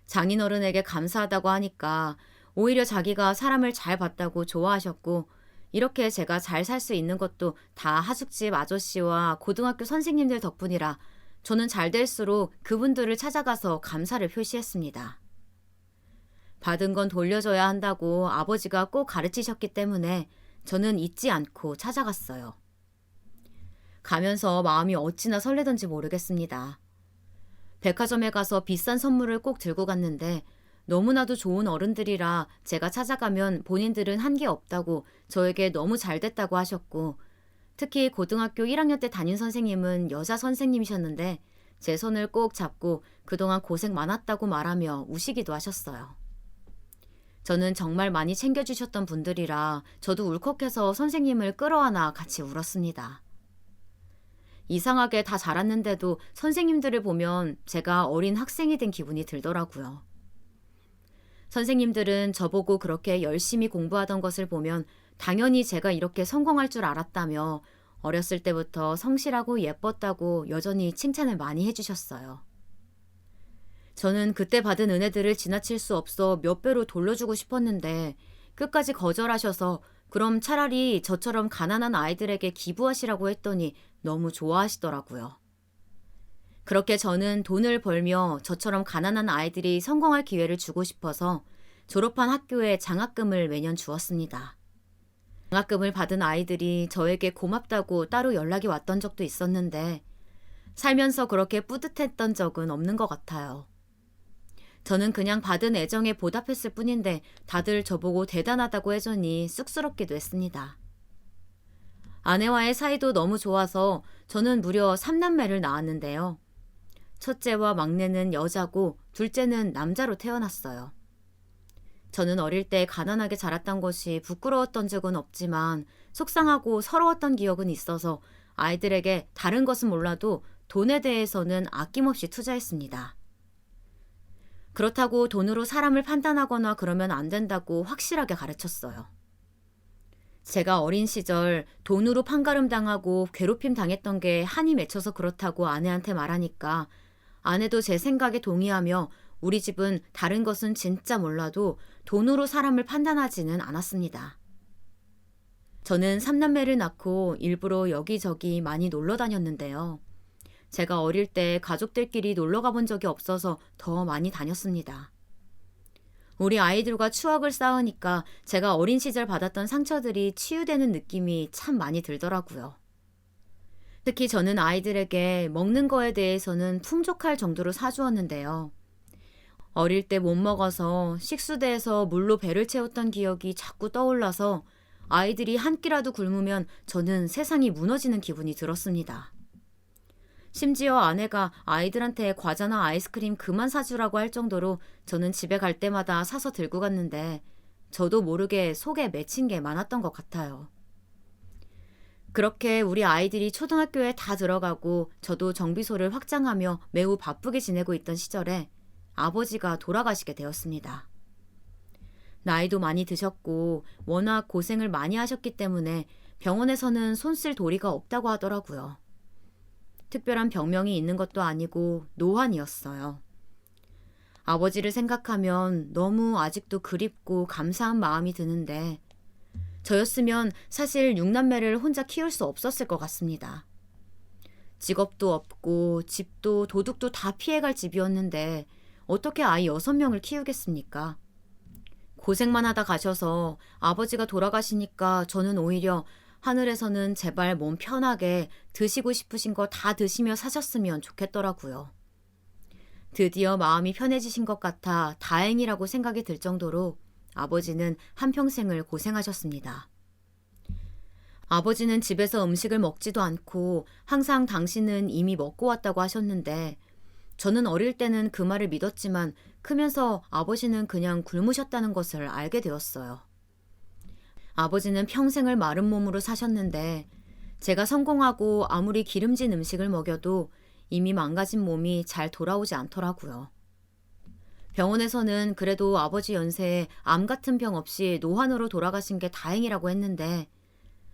장인어른에게 감사하다고 하니까 오히려 자기가 사람을 잘 봤다고 좋아하셨고 이렇게 제가 잘 살 수 있는 것도 다 하숙집 아저씨와 고등학교 선생님들 덕분이라 저는 잘 될수록 그분들을 찾아가서 감사를 표시했습니다. 받은 건 돌려줘야 한다고 아버지가 꼭 가르치셨기 때문에 저는 잊지 않고 찾아갔어요. 가면서 마음이 어찌나 설레던지 모르겠습니다. 백화점에 가서 비싼 선물을 꼭 들고 갔는데 너무나도 좋은 어른들이라 제가 찾아가면 본인들은 한 게 없다고 저에게 너무 잘 됐다고 하셨고 특히 고등학교 1학년 때 담임 선생님은 여자 선생님이셨는데 제 손을 꼭 잡고 그동안 고생 많았다고 말하며 우시기도 하셨어요. 저는 정말 많이 챙겨주셨던 분들이라 저도 울컥해서 선생님을 끌어안아 같이 울었습니다. 이상하게 다 자랐는데도 선생님들을 보면 제가 어린 학생이 된 기분이 들더라고요. 선생님들은 저보고 그렇게 열심히 공부하던 것을 보면 당연히 제가 이렇게 성공할 줄 알았다며 어렸을 때부터 성실하고 예뻤다고 여전히 칭찬을 많이 해주셨어요. 저는 그때 받은 은혜들을 지나칠 수 없어 몇 배로 돌려주고 싶었는데 끝까지 거절하셔서 그럼 차라리 저처럼 가난한 아이들에게 기부하시라고 했더니 너무 좋아하시더라고요. 그렇게 저는 돈을 벌며 저처럼 가난한 아이들이 성공할 기회를 주고 싶어서 졸업한 학교에 장학금을 매년 주었습니다. 장학금을 받은 아이들이 저에게 고맙다고 따로 연락이 왔던 적도 있었는데 살면서 그렇게 뿌듯했던 적은 없는 것 같아요. 저는 그냥 받은 애정에 보답했을 뿐인데 다들 저보고 대단하다고 해주니 쑥스럽기도 했습니다. 아내와의 사이도 너무 좋아서 저는 무려 3남매를 낳았는데요. 첫째와 막내는 여자고 둘째는 남자로 태어났어요. 저는 어릴 때 가난하게 자랐던 것이 부끄러웠던 적은 없지만 속상하고 서러웠던 기억은 있어서 아이들에게 다른 것은 몰라도 돈에 대해서는 아낌없이 투자했습니다. 그렇다고 돈으로 사람을 판단하거나 그러면 안 된다고 확실하게 가르쳤어요. 제가 어린 시절 돈으로 판가름 당하고 괴롭힘 당했던 게 한이 맺혀서 그렇다고 아내한테 말하니까 아내도 제 생각에 동의하며 우리 집은 다른 것은 진짜 몰라도 돈으로 사람을 판단하지는 않았습니다. 저는 3남매를 낳고 일부러 여기저기 많이 놀러 다녔는데요. 제가 어릴 때 가족들끼리 놀러 가본 적이 없어서 더 많이 다녔습니다. 우리 아이들과 추억을 쌓으니까 제가 어린 시절 받았던 상처들이 치유되는 느낌이 참 많이 들더라고요. 특히 저는 아이들에게 먹는 거에 대해서는 풍족할 정도로 사주었는데요. 어릴 때 못 먹어서 식수대에서 물로 배를 채웠던 기억이 자꾸 떠올라서 아이들이 한 끼라도 굶으면 저는 세상이 무너지는 기분이 들었습니다. 심지어 아내가 아이들한테 과자나 아이스크림 그만 사주라고 할 정도로 저는 집에 갈 때마다 사서 들고 갔는데 저도 모르게 속에 맺힌 게 많았던 것 같아요. 그렇게 우리 아이들이 초등학교에 다 들어가고 저도 정비소를 확장하며 매우 바쁘게 지내고 있던 시절에 아버지가 돌아가시게 되었습니다. 나이도 많이 드셨고 워낙 고생을 많이 하셨기 때문에 병원에서는 손 쓸 도리가 없다고 하더라고요. 특별한 병명이 있는 것도 아니고 노환이었어요. 아버지를 생각하면 너무 아직도 그립고 감사한 마음이 드는데 저였으면 사실 6남매를 혼자 키울 수 없었을 것 같습니다. 직업도 없고 집도 도둑도 다 피해갈 집이었는데 어떻게 아이 6명을 키우겠습니까? 고생만 하다 가셔서 아버지가 돌아가시니까 저는 오히려 하늘에서는 제발 몸 편하게 드시고 싶으신 거 다 드시며 사셨으면 좋겠더라고요. 드디어 마음이 편해지신 것 같아 다행이라고 생각이 들 정도로 아버지는 한평생을 고생하셨습니다. 아버지는 집에서 음식을 먹지도 않고 항상 당신은 이미 먹고 왔다고 하셨는데 저는 어릴 때는 그 말을 믿었지만 크면서 아버지는 그냥 굶으셨다는 것을 알게 되었어요. 아버지는 평생을 마른 몸으로 사셨는데 제가 성공하고 아무리 기름진 음식을 먹여도 이미 망가진 몸이 잘 돌아오지 않더라고요. 병원에서는 그래도 아버지 연세에 암 같은 병 없이 노환으로 돌아가신 게 다행이라고 했는데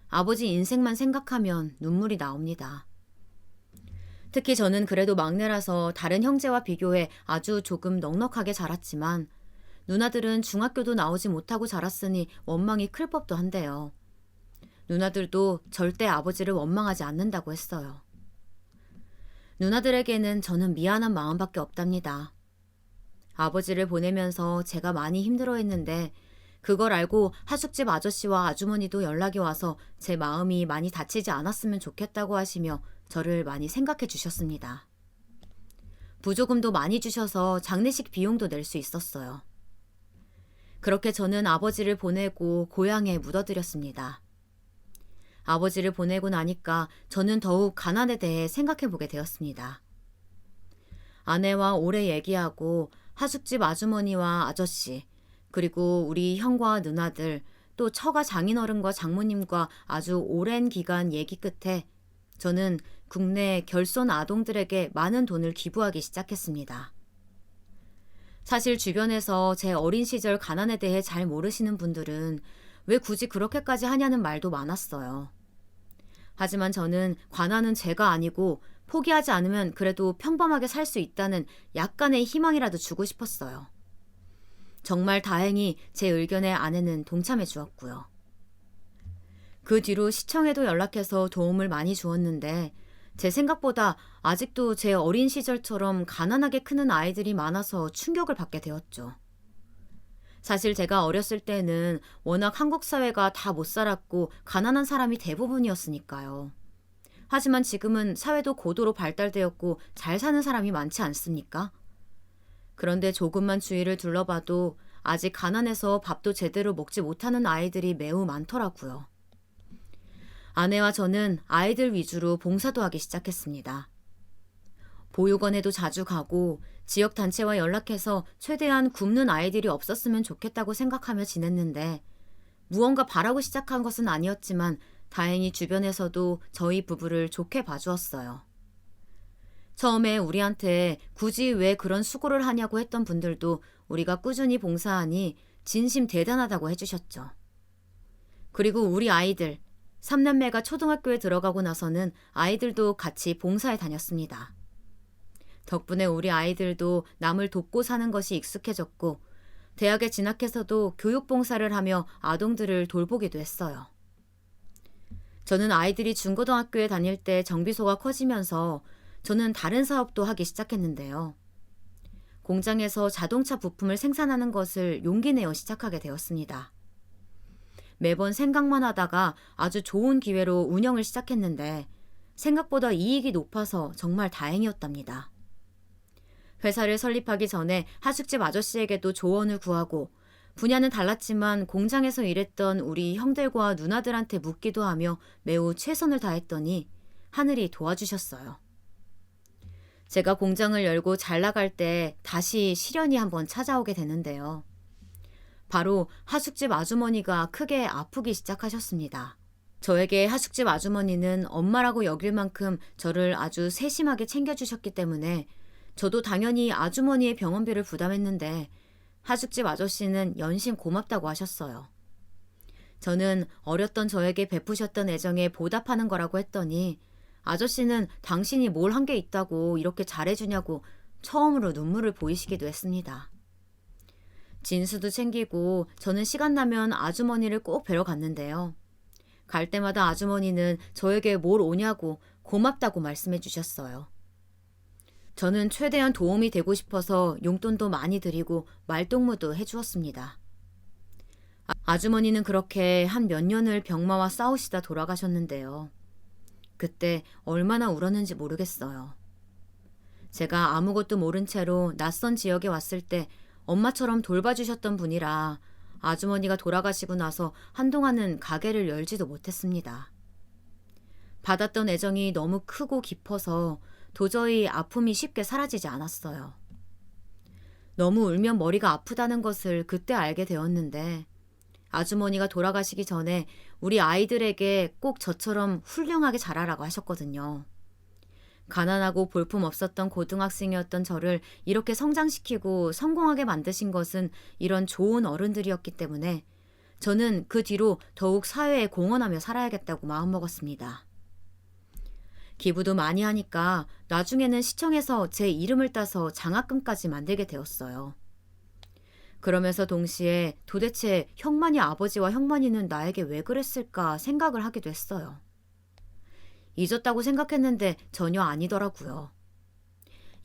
아버지 인생만 생각하면 눈물이 나옵니다. 특히 저는 그래도 막내라서 다른 형제와 비교해 아주 조금 넉넉하게 자랐지만 누나들은 중학교도 나오지 못하고 자랐으니 원망이 클 법도 한데요. 누나들도 절대 아버지를 원망하지 않는다고 했어요. 누나들에게는 저는 미안한 마음밖에 없답니다. 아버지를 보내면서 제가 많이 힘들어했는데 그걸 알고 하숙집 아저씨와 아주머니도 연락이 와서 제 마음이 많이 다치지 않았으면 좋겠다고 하시며 저를 많이 생각해 주셨습니다. 부조금도 많이 주셔서 장례식 비용도 낼 수 있었어요. 그렇게 저는 아버지를 보내고 고향에 묻어드렸습니다. 아버지를 보내고 나니까 저는 더욱 가난에 대해 생각해 보게 되었습니다. 아내와 오래 얘기하고 하숙집 아주머니와 아저씨, 그리고 우리 형과 누나들, 또 처가 장인어른과 장모님과 아주 오랜 기간 얘기 끝에 저는 국내 결손 아동들에게 많은 돈을 기부하기 시작했습니다. 사실 주변에서 제 어린 시절 가난에 대해 잘 모르시는 분들은 왜 굳이 그렇게까지 하냐는 말도 많았어요. 하지만 저는 관아는 제가 아니고 포기하지 않으면 그래도 평범하게 살 수 있다는 약간의 희망이라도 주고 싶었어요. 정말 다행히 제 의견에 아내는 동참해 주었고요. 그 뒤로 시청에도 연락해서 도움을 많이 주었는데 제 생각보다 아직도 제 어린 시절처럼 가난하게 크는 아이들이 많아서 충격을 받게 되었죠. 사실 제가 어렸을 때는 워낙 한국 사회가 다 못 살았고 가난한 사람이 대부분이었으니까요. 하지만 지금은 사회도 고도로 발달되었고 잘 사는 사람이 많지 않습니까? 그런데 조금만 주위를 둘러봐도 아직 가난해서 밥도 제대로 먹지 못하는 아이들이 매우 많더라고요. 아내와 저는 아이들 위주로 봉사도 하기 시작했습니다. 보육원에도 자주 가고 지역단체와 연락해서 최대한 굶는 아이들이 없었으면 좋겠다고 생각하며 지냈는데 무언가 바라고 시작한 것은 아니었지만 다행히 주변에서도 저희 부부를 좋게 봐주었어요. 처음에 우리한테 굳이 왜 그런 수고를 하냐고 했던 분들도 우리가 꾸준히 봉사하니 진심 대단하다고 해주셨죠. 그리고 우리 아이들, 3남매가 초등학교에 들어가고 나서는 아이들도 같이 봉사에 다녔습니다. 덕분에 우리 아이들도 남을 돕고 사는 것이 익숙해졌고 대학에 진학해서도 교육봉사를 하며 아동들을 돌보기도 했어요. 저는 아이들이 중고등학교에 다닐 때 정비소가 커지면서 저는 다른 사업도 하기 시작했는데요. 공장에서 자동차 부품을 생산하는 것을 용기 내어 시작하게 되었습니다. 매번 생각만 하다가 아주 좋은 기회로 운영을 시작했는데 생각보다 이익이 높아서 정말 다행이었답니다. 회사를 설립하기 전에 하숙집 아저씨에게도 조언을 구하고 분야는 달랐지만 공장에서 일했던 우리 형들과 누나들한테 묻기도 하며 매우 최선을 다했더니 하늘이 도와주셨어요. 제가 공장을 열고 잘 나갈 때 다시 시련이 한번 찾아오게 되는데요. 바로 하숙집 아주머니가 크게 아프기 시작하셨습니다. 저에게 하숙집 아주머니는 엄마라고 여길 만큼 저를 아주 세심하게 챙겨주셨기 때문에 저도 당연히 아주머니의 병원비를 부담했는데 하숙집 아저씨는 연신 고맙다고 하셨어요. 저는 어렸던 저에게 베푸셨던 애정에 보답하는 거라고 했더니 아저씨는 당신이 뭘 한 게 있다고 이렇게 잘해주냐고 처음으로 눈물을 보이시기도 했습니다. 진수도 챙기고 저는 시간 나면 아주머니를 꼭 뵈러 갔는데요. 갈 때마다 아주머니는 저에게 뭘 오냐고 고맙다고 말씀해 주셨어요. 저는 최대한 도움이 되고 싶어서 용돈도 많이 드리고 말동무도 해주었습니다. 아주머니는 그렇게 한 몇 년을 병마와 싸우시다 돌아가셨는데요. 그때 얼마나 울었는지 모르겠어요. 제가 아무것도 모른 채로 낯선 지역에 왔을 때 엄마처럼 돌봐주셨던 분이라 아주머니가 돌아가시고 나서 한동안은 가게를 열지도 못했습니다. 받았던 애정이 너무 크고 깊어서 도저히 아픔이 쉽게 사라지지 않았어요. 너무 울면 머리가 아프다는 것을 그때 알게 되었는데 아주머니가 돌아가시기 전에 우리 아이들에게 꼭 저처럼 훌륭하게 자라라고 하셨거든요. 가난하고 볼품 없었던 고등학생이었던 저를 이렇게 성장시키고 성공하게 만드신 것은 이런 좋은 어른들이었기 때문에 저는 그 뒤로 더욱 사회에 공헌하며 살아야겠다고 마음먹었습니다. 기부도 많이 하니까 나중에는 시청에서 제 이름을 따서 장학금까지 만들게 되었어요. 그러면서 동시에 도대체 형만이 아버지와 형만이는 나에게 왜 그랬을까 생각을 하기도 했어요. 잊었다고 생각했는데 전혀 아니더라고요.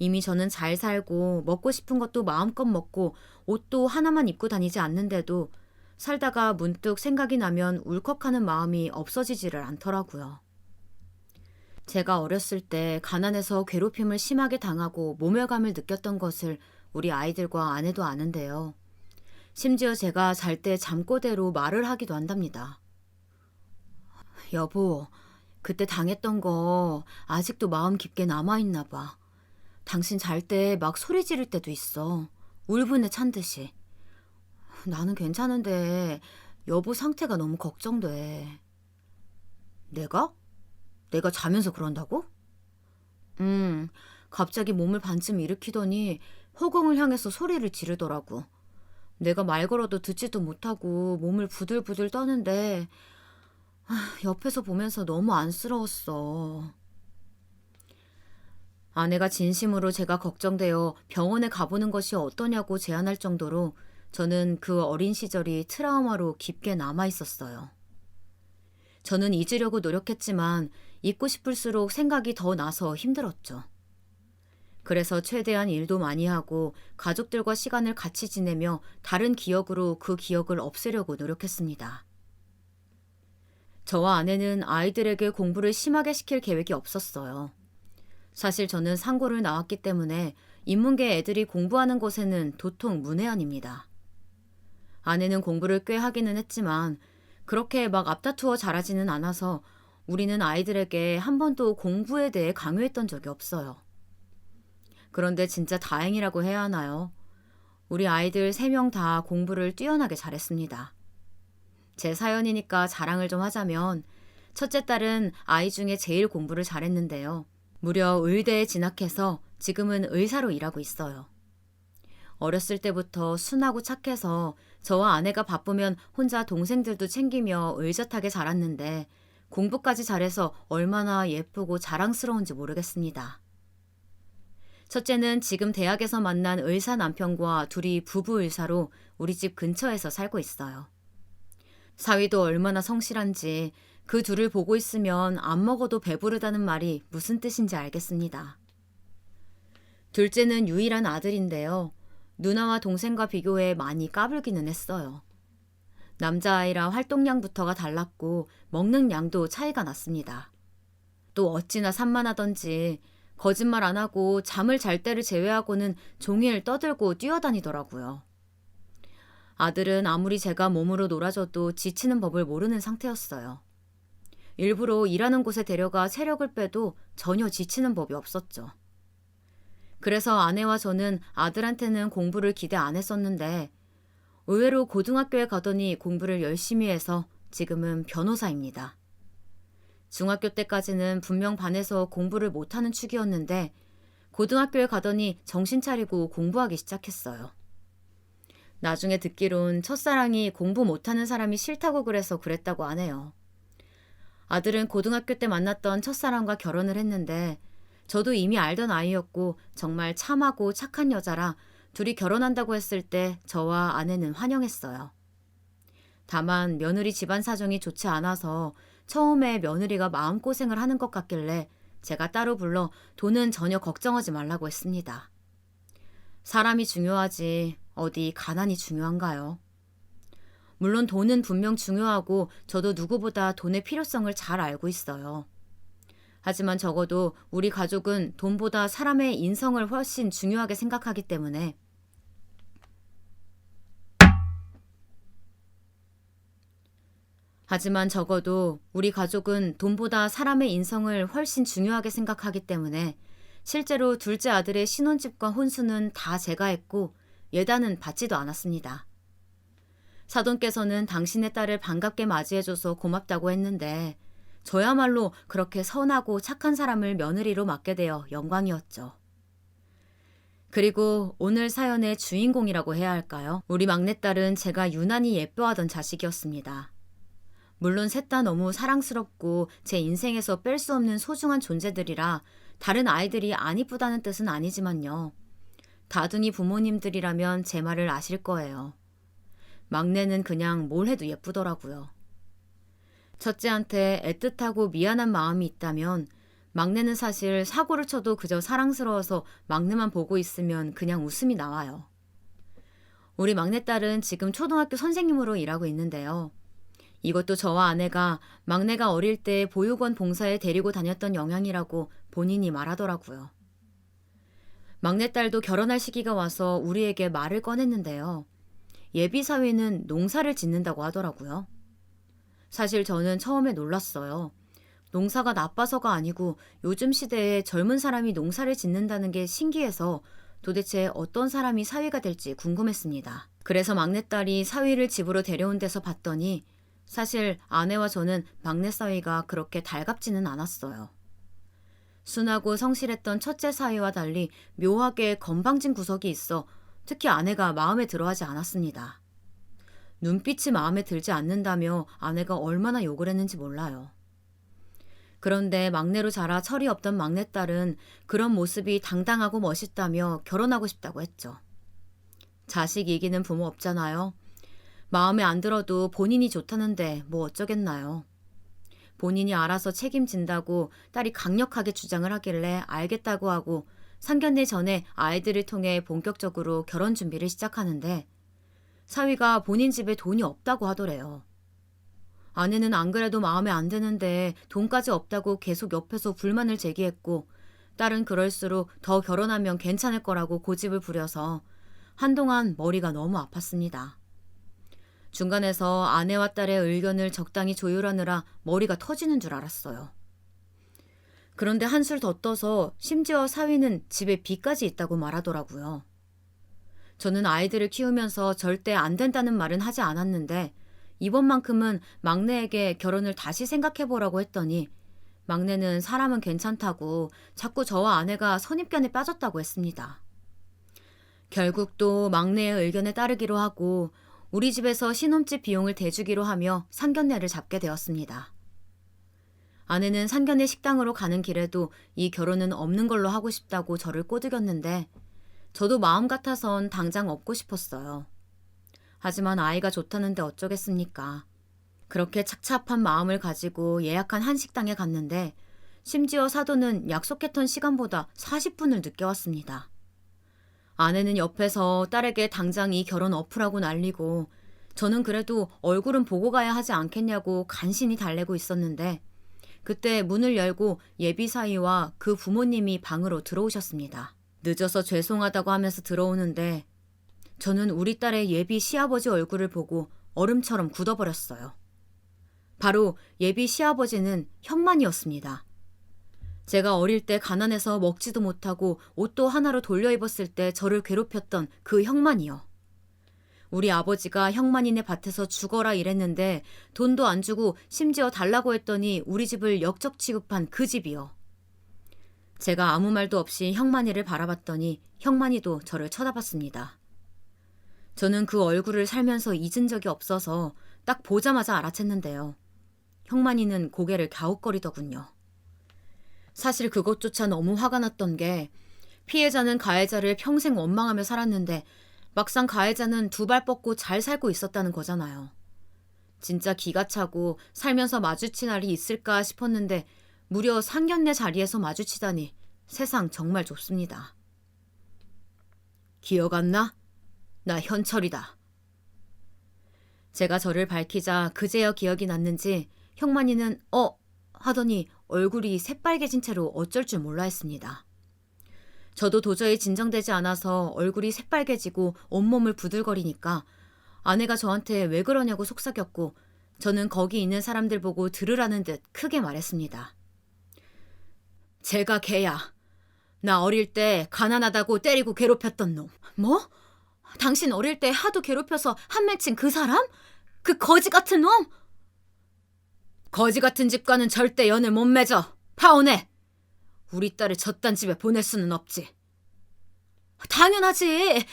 이미 저는 잘 살고 먹고 싶은 것도 마음껏 먹고 옷도 하나만 입고 다니지 않는데도 살다가 문득 생각이 나면 울컥하는 마음이 없어지지를 않더라고요. 제가 어렸을 때 가난해서 괴롭힘을 심하게 당하고 모멸감을 느꼈던 것을 우리 아이들과 아내도 아는데요. 심지어 제가 잘 때 잠꼬대로 말을 하기도 한답니다. 여보, 그때 당했던 거 아직도 마음 깊게 남아있나 봐. 당신 잘 때 막 소리 지를 때도 있어. 울분에 찬 듯이. 나는 괜찮은데 여보 상태가 너무 걱정돼. 내가? 내가 자면서 그런다고? 음, 갑자기 몸을 반쯤 일으키더니 허공을 향해서 소리를 지르더라고. 내가 말 걸어도 듣지도 못하고 몸을 부들부들 떠는데 옆에서 보면서 너무 안쓰러웠어. 아내가 진심으로 제가 걱정되어 병원에 가보는 것이 어떠냐고 제안할 정도로 저는 그 어린 시절이 트라우마로 깊게 남아 있었어요. 저는 잊으려고 노력했지만 잊고 싶을수록 생각이 더 나서 힘들었죠. 그래서 최대한 일도 많이 하고 가족들과 시간을 같이 지내며 다른 기억으로 그 기억을 없애려고 노력했습니다. 저와 아내는 아이들에게 공부를 심하게 시킬 계획이 없었어요. 사실 저는 상고를 나왔기 때문에 인문계 애들이 공부하는 곳에는 도통 문외한입니다. 아내는 공부를 꽤 하기는 했지만 그렇게 막 앞다투어 잘하지는 않아서 우리는 아이들에게 한 번도 공부에 대해 강요했던 적이 없어요. 그런데 진짜 다행이라고 해야 하나요? 우리 아이들 3명 다 공부를 뛰어나게 잘했습니다. 제 사연이니까 자랑을 좀 하자면 첫째 딸은 아이 중에 제일 공부를 잘했는데요. 무려 의대에 진학해서 지금은 의사로 일하고 있어요. 어렸을 때부터 순하고 착해서 저와 아내가 바쁘면 혼자 동생들도 챙기며 의젓하게 자랐는데 공부까지 잘해서 얼마나 예쁘고 자랑스러운지 모르겠습니다. 첫째는 지금 대학에서 만난 의사 남편과 둘이 부부 의사로 우리 집 근처에서 살고 있어요. 사위도 얼마나 성실한지 그 둘을 보고 있으면 안 먹어도 배부르다는 말이 무슨 뜻인지 알겠습니다. 둘째는 유일한 아들인데요. 누나와 동생과 비교해 많이 까불기는 했어요. 남자아이라 활동량부터가 달랐고 먹는 양도 차이가 났습니다. 또 어찌나 산만하던지 거짓말 안 하고 잠을 잘 때를 제외하고는 종일 떠들고 뛰어다니더라고요. 아들은 아무리 제가 몸으로 놀아줘도 지치는 법을 모르는 상태였어요. 일부러 일하는 곳에 데려가 체력을 빼도 전혀 지치는 법이 없었죠. 그래서 아내와 저는 아들한테는 공부를 기대 안 했었는데 의외로 고등학교에 가더니 공부를 열심히 해서 지금은 변호사입니다. 중학교 때까지는 분명 반에서 공부를 못하는 축이었는데 고등학교에 가더니 정신 차리고 공부하기 시작했어요. 나중에 듣기론 첫사랑이 공부 못하는 사람이 싫다고 그래서 그랬다고 하네요. 아들은 고등학교 때 만났던 첫사랑과 결혼을 했는데 저도 이미 알던 아이였고 정말 참하고 착한 여자라 둘이 결혼한다고 했을 때 저와 아내는 환영했어요. 다만 며느리 집안 사정이 좋지 않아서 처음에 며느리가 마음고생을 하는 것 같길래 제가 따로 불러 돈은 전혀 걱정하지 말라고 했습니다. 사람이 중요하지 어디 가난이 중요한가요? 물론 돈은 분명 중요하고 저도 누구보다 돈의 필요성을 잘 알고 있어요. 하지만 적어도 우리 가족은 돈보다 사람의 인성을 훨씬 중요하게 생각하기 때문에 실제로 둘째 아들의 신혼집과 혼수는 다 제가 했고 예단은 받지도 않았습니다. 사돈께서는 당신의 딸을 반갑게 맞이해줘서 고맙다고 했는데 저야말로 그렇게 선하고 착한 사람을 며느리로 맡게 되어 영광이었죠. 그리고 오늘 사연의 주인공이라고 해야 할까요? 우리 막내딸은 제가 유난히 예뻐하던 자식이었습니다. 물론 셋 다 너무 사랑스럽고 제 인생에서 뺄 수 없는 소중한 존재들이라 다른 아이들이 안 이쁘다는 뜻은 아니지만요. 다둥이 부모님들이라면 제 말을 아실 거예요. 막내는 그냥 뭘 해도 예쁘더라고요. 첫째한테 애틋하고 미안한 마음이 있다면 막내는 사실 사고를 쳐도 그저 사랑스러워서 막내만 보고 있으면 그냥 웃음이 나와요. 우리 막내딸은 지금 초등학교 선생님으로 일하고 있는데요. 이것도 저와 아내가 막내가 어릴 때 보육원 봉사에 데리고 다녔던 영향이라고 본인이 말하더라고요. 막내딸도 결혼할 시기가 와서 우리에게 말을 꺼냈는데요. 예비사위는 농사를 짓는다고 하더라고요. 사실 저는 처음에 놀랐어요. 농사가 나빠서가 아니고 요즘 시대에 젊은 사람이 농사를 짓는다는 게 신기해서 도대체 어떤 사람이 사위가 될지 궁금했습니다. 그래서 막내딸이 사위를 집으로 데려온 데서 봤더니 사실 아내와 저는 막내 사위가 그렇게 달갑지는 않았어요. 순하고 성실했던 첫째 사위와 달리 묘하게 건방진 구석이 있어 특히 아내가 마음에 들어하지 않았습니다. 눈빛이 마음에 들지 않는다며 아내가 얼마나 욕을 했는지 몰라요. 그런데 막내로 자라 철이 없던 막내딸은 그런 모습이 당당하고 멋있다며 결혼하고 싶다고 했죠. 자식 이기는 부모 없잖아요. 마음에 안 들어도 본인이 좋다는데 뭐 어쩌겠나요. 본인이 알아서 책임진다고 딸이 강력하게 주장을 하길래 알겠다고 하고 상견례 전에 아이들을 통해 본격적으로 결혼 준비를 시작하는데 사위가 본인 집에 돈이 없다고 하더래요. 아내는 안 그래도 마음에 안 드는데 돈까지 없다고 계속 옆에서 불만을 제기했고 딸은 그럴수록 더 결혼하면 괜찮을 거라고 고집을 부려서 한동안 머리가 너무 아팠습니다. 중간에서 아내와 딸의 의견을 적당히 조율하느라 머리가 터지는 줄 알았어요. 그런데 한술 더 떠서 심지어 사위는 집에 빚까지 있다고 말하더라고요. 저는 아이들을 키우면서 절대 안 된다는 말은 하지 않았는데 이번만큼은 막내에게 결혼을 다시 생각해보라고 했더니 막내는 사람은 괜찮다고 자꾸 저와 아내가 선입견에 빠졌다고 했습니다. 결국 또 막내의 의견에 따르기로 하고 우리 집에서 신혼집 비용을 대주기로 하며 상견례를 잡게 되었습니다. 아내는 상견례 식당으로 가는 길에도 이 결혼은 없는 걸로 하고 싶다고 저를 꼬드겼는데 저도 마음 같아선 당장 없고 싶었어요. 하지만 아이가 좋다는데 어쩌겠습니까. 그렇게 착잡한 마음을 가지고 예약한 한식당에 갔는데 심지어 사도는 약속했던 시간보다 40분을 늦게 왔습니다. 아내는 옆에서 딸에게 당장 이 결혼 엎으라고 난리고 저는 그래도 얼굴은 보고 가야 하지 않겠냐고 간신히 달래고 있었는데 그때 문을 열고 예비사위와 그 부모님이 방으로 들어오셨습니다. 늦어서 죄송하다고 하면서 들어오는데 저는 우리 딸의 예비 시아버지 얼굴을 보고 얼음처럼 굳어버렸어요. 바로 예비 시아버지는 형만이었습니다. 제가 어릴 때 가난해서 먹지도 못하고 옷도 하나로 돌려 입었을 때 저를 괴롭혔던 그 형만이요. 우리 아버지가 형만이네 밭에서 죽어라 이랬는데 돈도 안 주고 심지어 달라고 했더니 우리 집을 역적 취급한 그 집이요. 제가 아무 말도 없이 형만이를 바라봤더니 형만이도 저를 쳐다봤습니다. 저는 그 얼굴을 살면서 잊은 적이 없어서 딱 보자마자 알아챘는데요. 형만이는 고개를 갸웃거리더군요. 사실 그것조차 너무 화가 났던 게 피해자는 가해자를 평생 원망하며 살았는데 막상 가해자는 두 발 뻗고 잘 살고 있었다는 거잖아요. 진짜 기가 차고 살면서 마주친 날이 있을까 싶었는데 무려 상견례 자리에서 마주치다니 세상 정말 좁습니다. 기억 안 나? 나 현철이다. 제가 저를 밝히자 그제야 기억이 났는지 형만이는 하더니 얼굴이 새빨개진 채로 어쩔 줄 몰라 했습니다. 저도 도저히 진정되지 않아서 얼굴이 새빨개지고 온몸을 부들거리니까 아내가 저한테 왜 그러냐고 속삭였고 저는 거기 있는 사람들 보고 들으라는 듯 크게 말했습니다. 제가 걔야. 나 어릴 때 가난하다고 때리고 괴롭혔던 놈. 뭐? 당신 어릴 때 하도 괴롭혀서 한 맺힌 그 사람? 그 거지 같은 놈? 거지 같은 집과는 절대 연을 못 맺어. 파혼해. 우리 딸을 저딴 집에 보낼 수는 없지. 당연하지.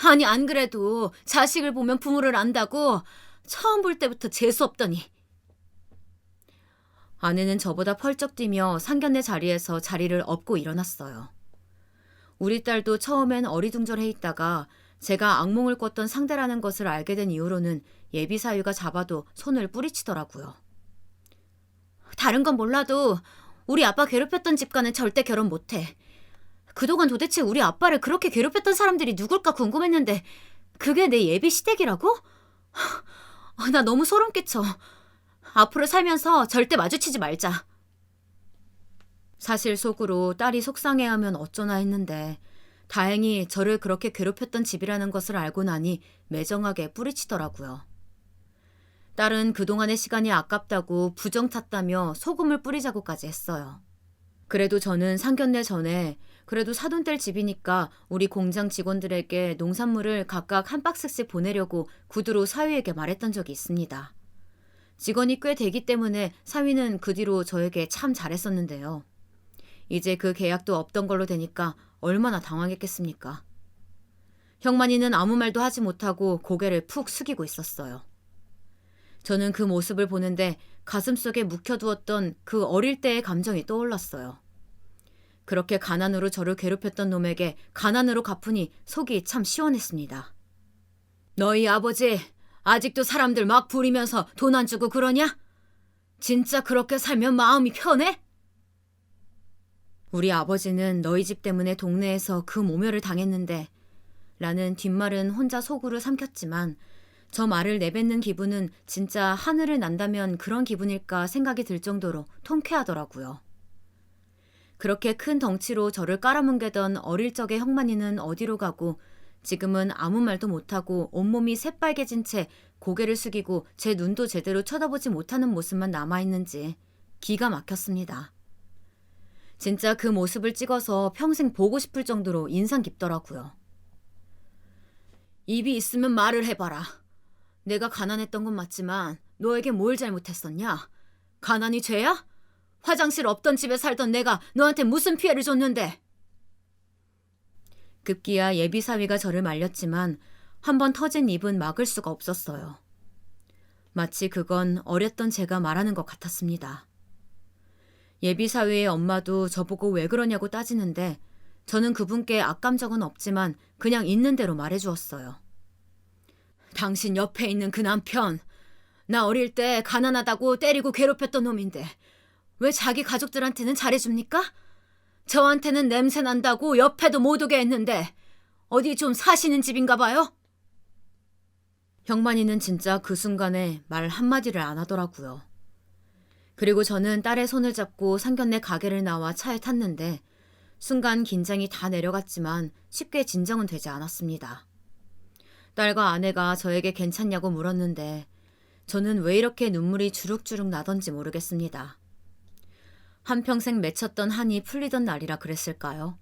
아니 안 그래도 자식을 보면 부모를 안다고 처음 볼 때부터 재수없더니. 아내는 저보다 펄쩍 뛰며 상견례 자리에서 자리를 업고 일어났어요. 우리 딸도 처음엔 어리둥절해 있다가 제가 악몽을 꿨던 상대라는 것을 알게 된 이후로는 예비사위가 잡아도 손을 뿌리치더라고요. 다른 건 몰라도 우리 아빠 괴롭혔던 집과는 절대 결혼 못해. 그동안 도대체 우리 아빠를 그렇게 괴롭혔던 사람들이 누굴까 궁금했는데 그게 내 예비 시댁이라고? 나 너무 소름 끼쳐. 앞으로 살면서 절대 마주치지 말자. 사실 속으로 딸이 속상해하면 어쩌나 했는데 다행히 저를 그렇게 괴롭혔던 집이라는 것을 알고 나니 매정하게 뿌리치더라고요. 딸은 그동안의 시간이 아깝다고 부정 탔다며 소금을 뿌리자고까지 했어요. 그래도 저는 상견례 전에 그래도 사돈 뗄 집이니까 우리 공장 직원들에게 농산물을 각각 한 박스씩 보내려고 구두로 사위에게 말했던 적이 있습니다. 직원이 꽤 되기 때문에 사위는 그 뒤로 저에게 참 잘했었는데요. 이제 그 계약도 없던 걸로 되니까 얼마나 당황했겠습니까? 형만이는 아무 말도 하지 못하고 고개를 푹 숙이고 있었어요. 저는 그 모습을 보는데 가슴속에 묵혀두었던 그 어릴 때의 감정이 떠올랐어요. 그렇게 가난으로 저를 괴롭혔던 놈에게 가난으로 갚으니 속이 참 시원했습니다. 너희 아버지 아직도 사람들 막 부리면서 돈 안 주고 그러냐? 진짜 그렇게 살면 마음이 편해? 우리 아버지는 너희 집 때문에 동네에서 그 모멸을 당했는데 라는 뒷말은 혼자 속으로 삼켰지만 저 말을 내뱉는 기분은 진짜 하늘을 난다면 그런 기분일까 생각이 들 정도로 통쾌하더라고요. 그렇게 큰 덩치로 저를 깔아뭉개던 어릴 적의 형만이는 어디로 가고 지금은 아무 말도 못하고 온몸이 새빨개진 채 고개를 숙이고 제 눈도 제대로 쳐다보지 못하는 모습만 남아있는지 기가 막혔습니다. 진짜 그 모습을 찍어서 평생 보고 싶을 정도로 인상 깊더라고요. 입이 있으면 말을 해봐라. 내가 가난했던 건 맞지만 너에게 뭘 잘못했었냐? 가난이 죄야? 화장실 없던 집에 살던 내가 너한테 무슨 피해를 줬는데? 급기야 예비사위가 저를 말렸지만 한번 터진 입은 막을 수가 없었어요. 마치 그건 어렸던 제가 말하는 것 같았습니다. 예비사위의 엄마도 저보고 왜 그러냐고 따지는데 저는 그분께 악감정은 없지만 그냥 있는 대로 말해주었어요. 당신 옆에 있는 그 남편, 나 어릴 때 가난하다고 때리고 괴롭혔던 놈인데 왜 자기 가족들한테는 잘해줍니까? 저한테는 냄새 난다고 옆에도 못 오게 했는데 어디 좀 사시는 집인가 봐요? 형만이는 진짜 그 순간에 말 한마디를 안 하더라고요. 그리고 저는 딸의 손을 잡고 상견례 가게를 나와 차에 탔는데 순간 긴장이 다 내려갔지만 쉽게 진정은 되지 않았습니다. 딸과 아내가 저에게 괜찮냐고 물었는데 저는 왜 이렇게 눈물이 주룩주룩 나던지 모르겠습니다. 한평생 맺혔던 한이 풀리던 날이라 그랬을까요?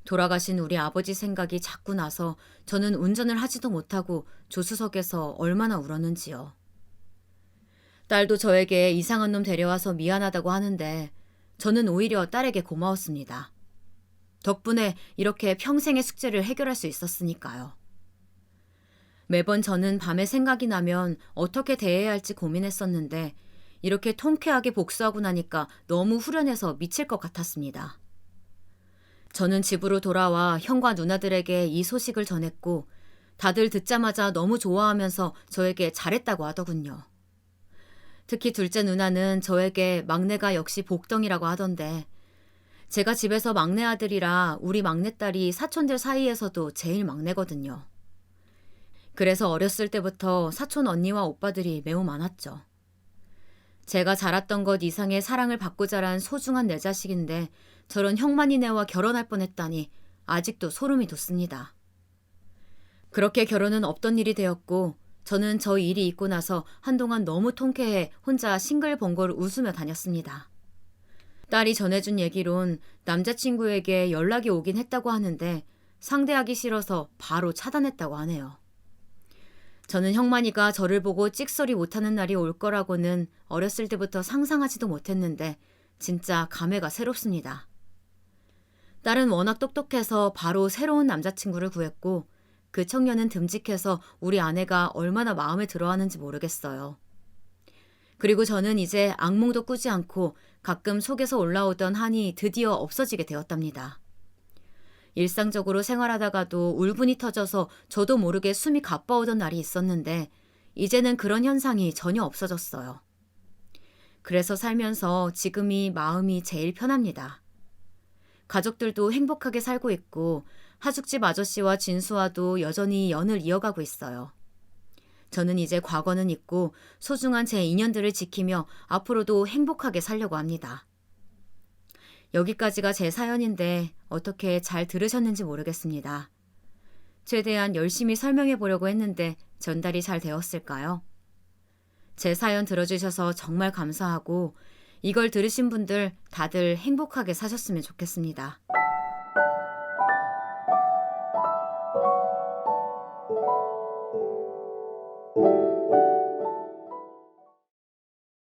돌아가신 우리 아버지 생각이 자꾸 나서 저는 운전을 하지도 못하고 조수석에서 얼마나 울었는지요. 딸도 저에게 이상한 놈 데려와서 미안하다고 하는데 저는 오히려 딸에게 고마웠습니다. 덕분에 이렇게 평생의 숙제를 해결할 수 있었으니까요. 매번 저는 밤에 생각이 나면 어떻게 대해야 할지 고민했었는데 이렇게 통쾌하게 복수하고 나니까 너무 후련해서 미칠 것 같았습니다. 저는 집으로 돌아와 형과 누나들에게 이 소식을 전했고 다들 듣자마자 너무 좋아하면서 저에게 잘했다고 하더군요. 특히 둘째 누나는 저에게 막내가 역시 복덩이라고 하던데 제가 집에서 막내 아들이라 우리 막내딸이 사촌들 사이에서도 제일 막내거든요. 그래서 어렸을 때부터 사촌 언니와 오빠들이 매우 많았죠. 제가 자랐던 것 이상의 사랑을 받고 자란 소중한 내 자식인데 저런 형만이네와 결혼할 뻔했다니 아직도 소름이 돋습니다. 그렇게 결혼은 없던 일이 되었고 저는 저 일이 있고 나서 한동안 너무 통쾌해 혼자 싱글벙글 웃으며 다녔습니다. 딸이 전해준 얘기론 남자친구에게 연락이 오긴 했다고 하는데 상대하기 싫어서 바로 차단했다고 하네요. 저는 형만이가 저를 보고 찍소리 못하는 날이 올 거라고는 어렸을 때부터 상상하지도 못했는데 진짜 감회가 새롭습니다. 딸은 워낙 똑똑해서 바로 새로운 남자친구를 구했고 그 청년은 듬직해서 우리 아내가 얼마나 마음에 들어하는지 모르겠어요. 그리고 저는 이제 악몽도 꾸지 않고 가끔 속에서 올라오던 한이 드디어 없어지게 되었답니다. 일상적으로 생활하다가도 울분이 터져서 저도 모르게 숨이 가빠오던 날이 있었는데 이제는 그런 현상이 전혀 없어졌어요. 그래서 살면서 지금이 마음이 제일 편합니다. 가족들도 행복하게 살고 있고 하숙집 아저씨와 진수와도 여전히 연을 이어가고 있어요. 저는 이제 과거는 잊고 소중한 제 인연들을 지키며 앞으로도 행복하게 살려고 합니다. 여기까지가 제 사연인데 어떻게 잘 들으셨는지 모르겠습니다. 최대한 열심히 설명해 보려고 했는데 전달이 잘 되었을까요? 제 사연 들어주셔서 정말 감사하고 이걸 들으신 분들 다들 행복하게 사셨으면 좋겠습니다.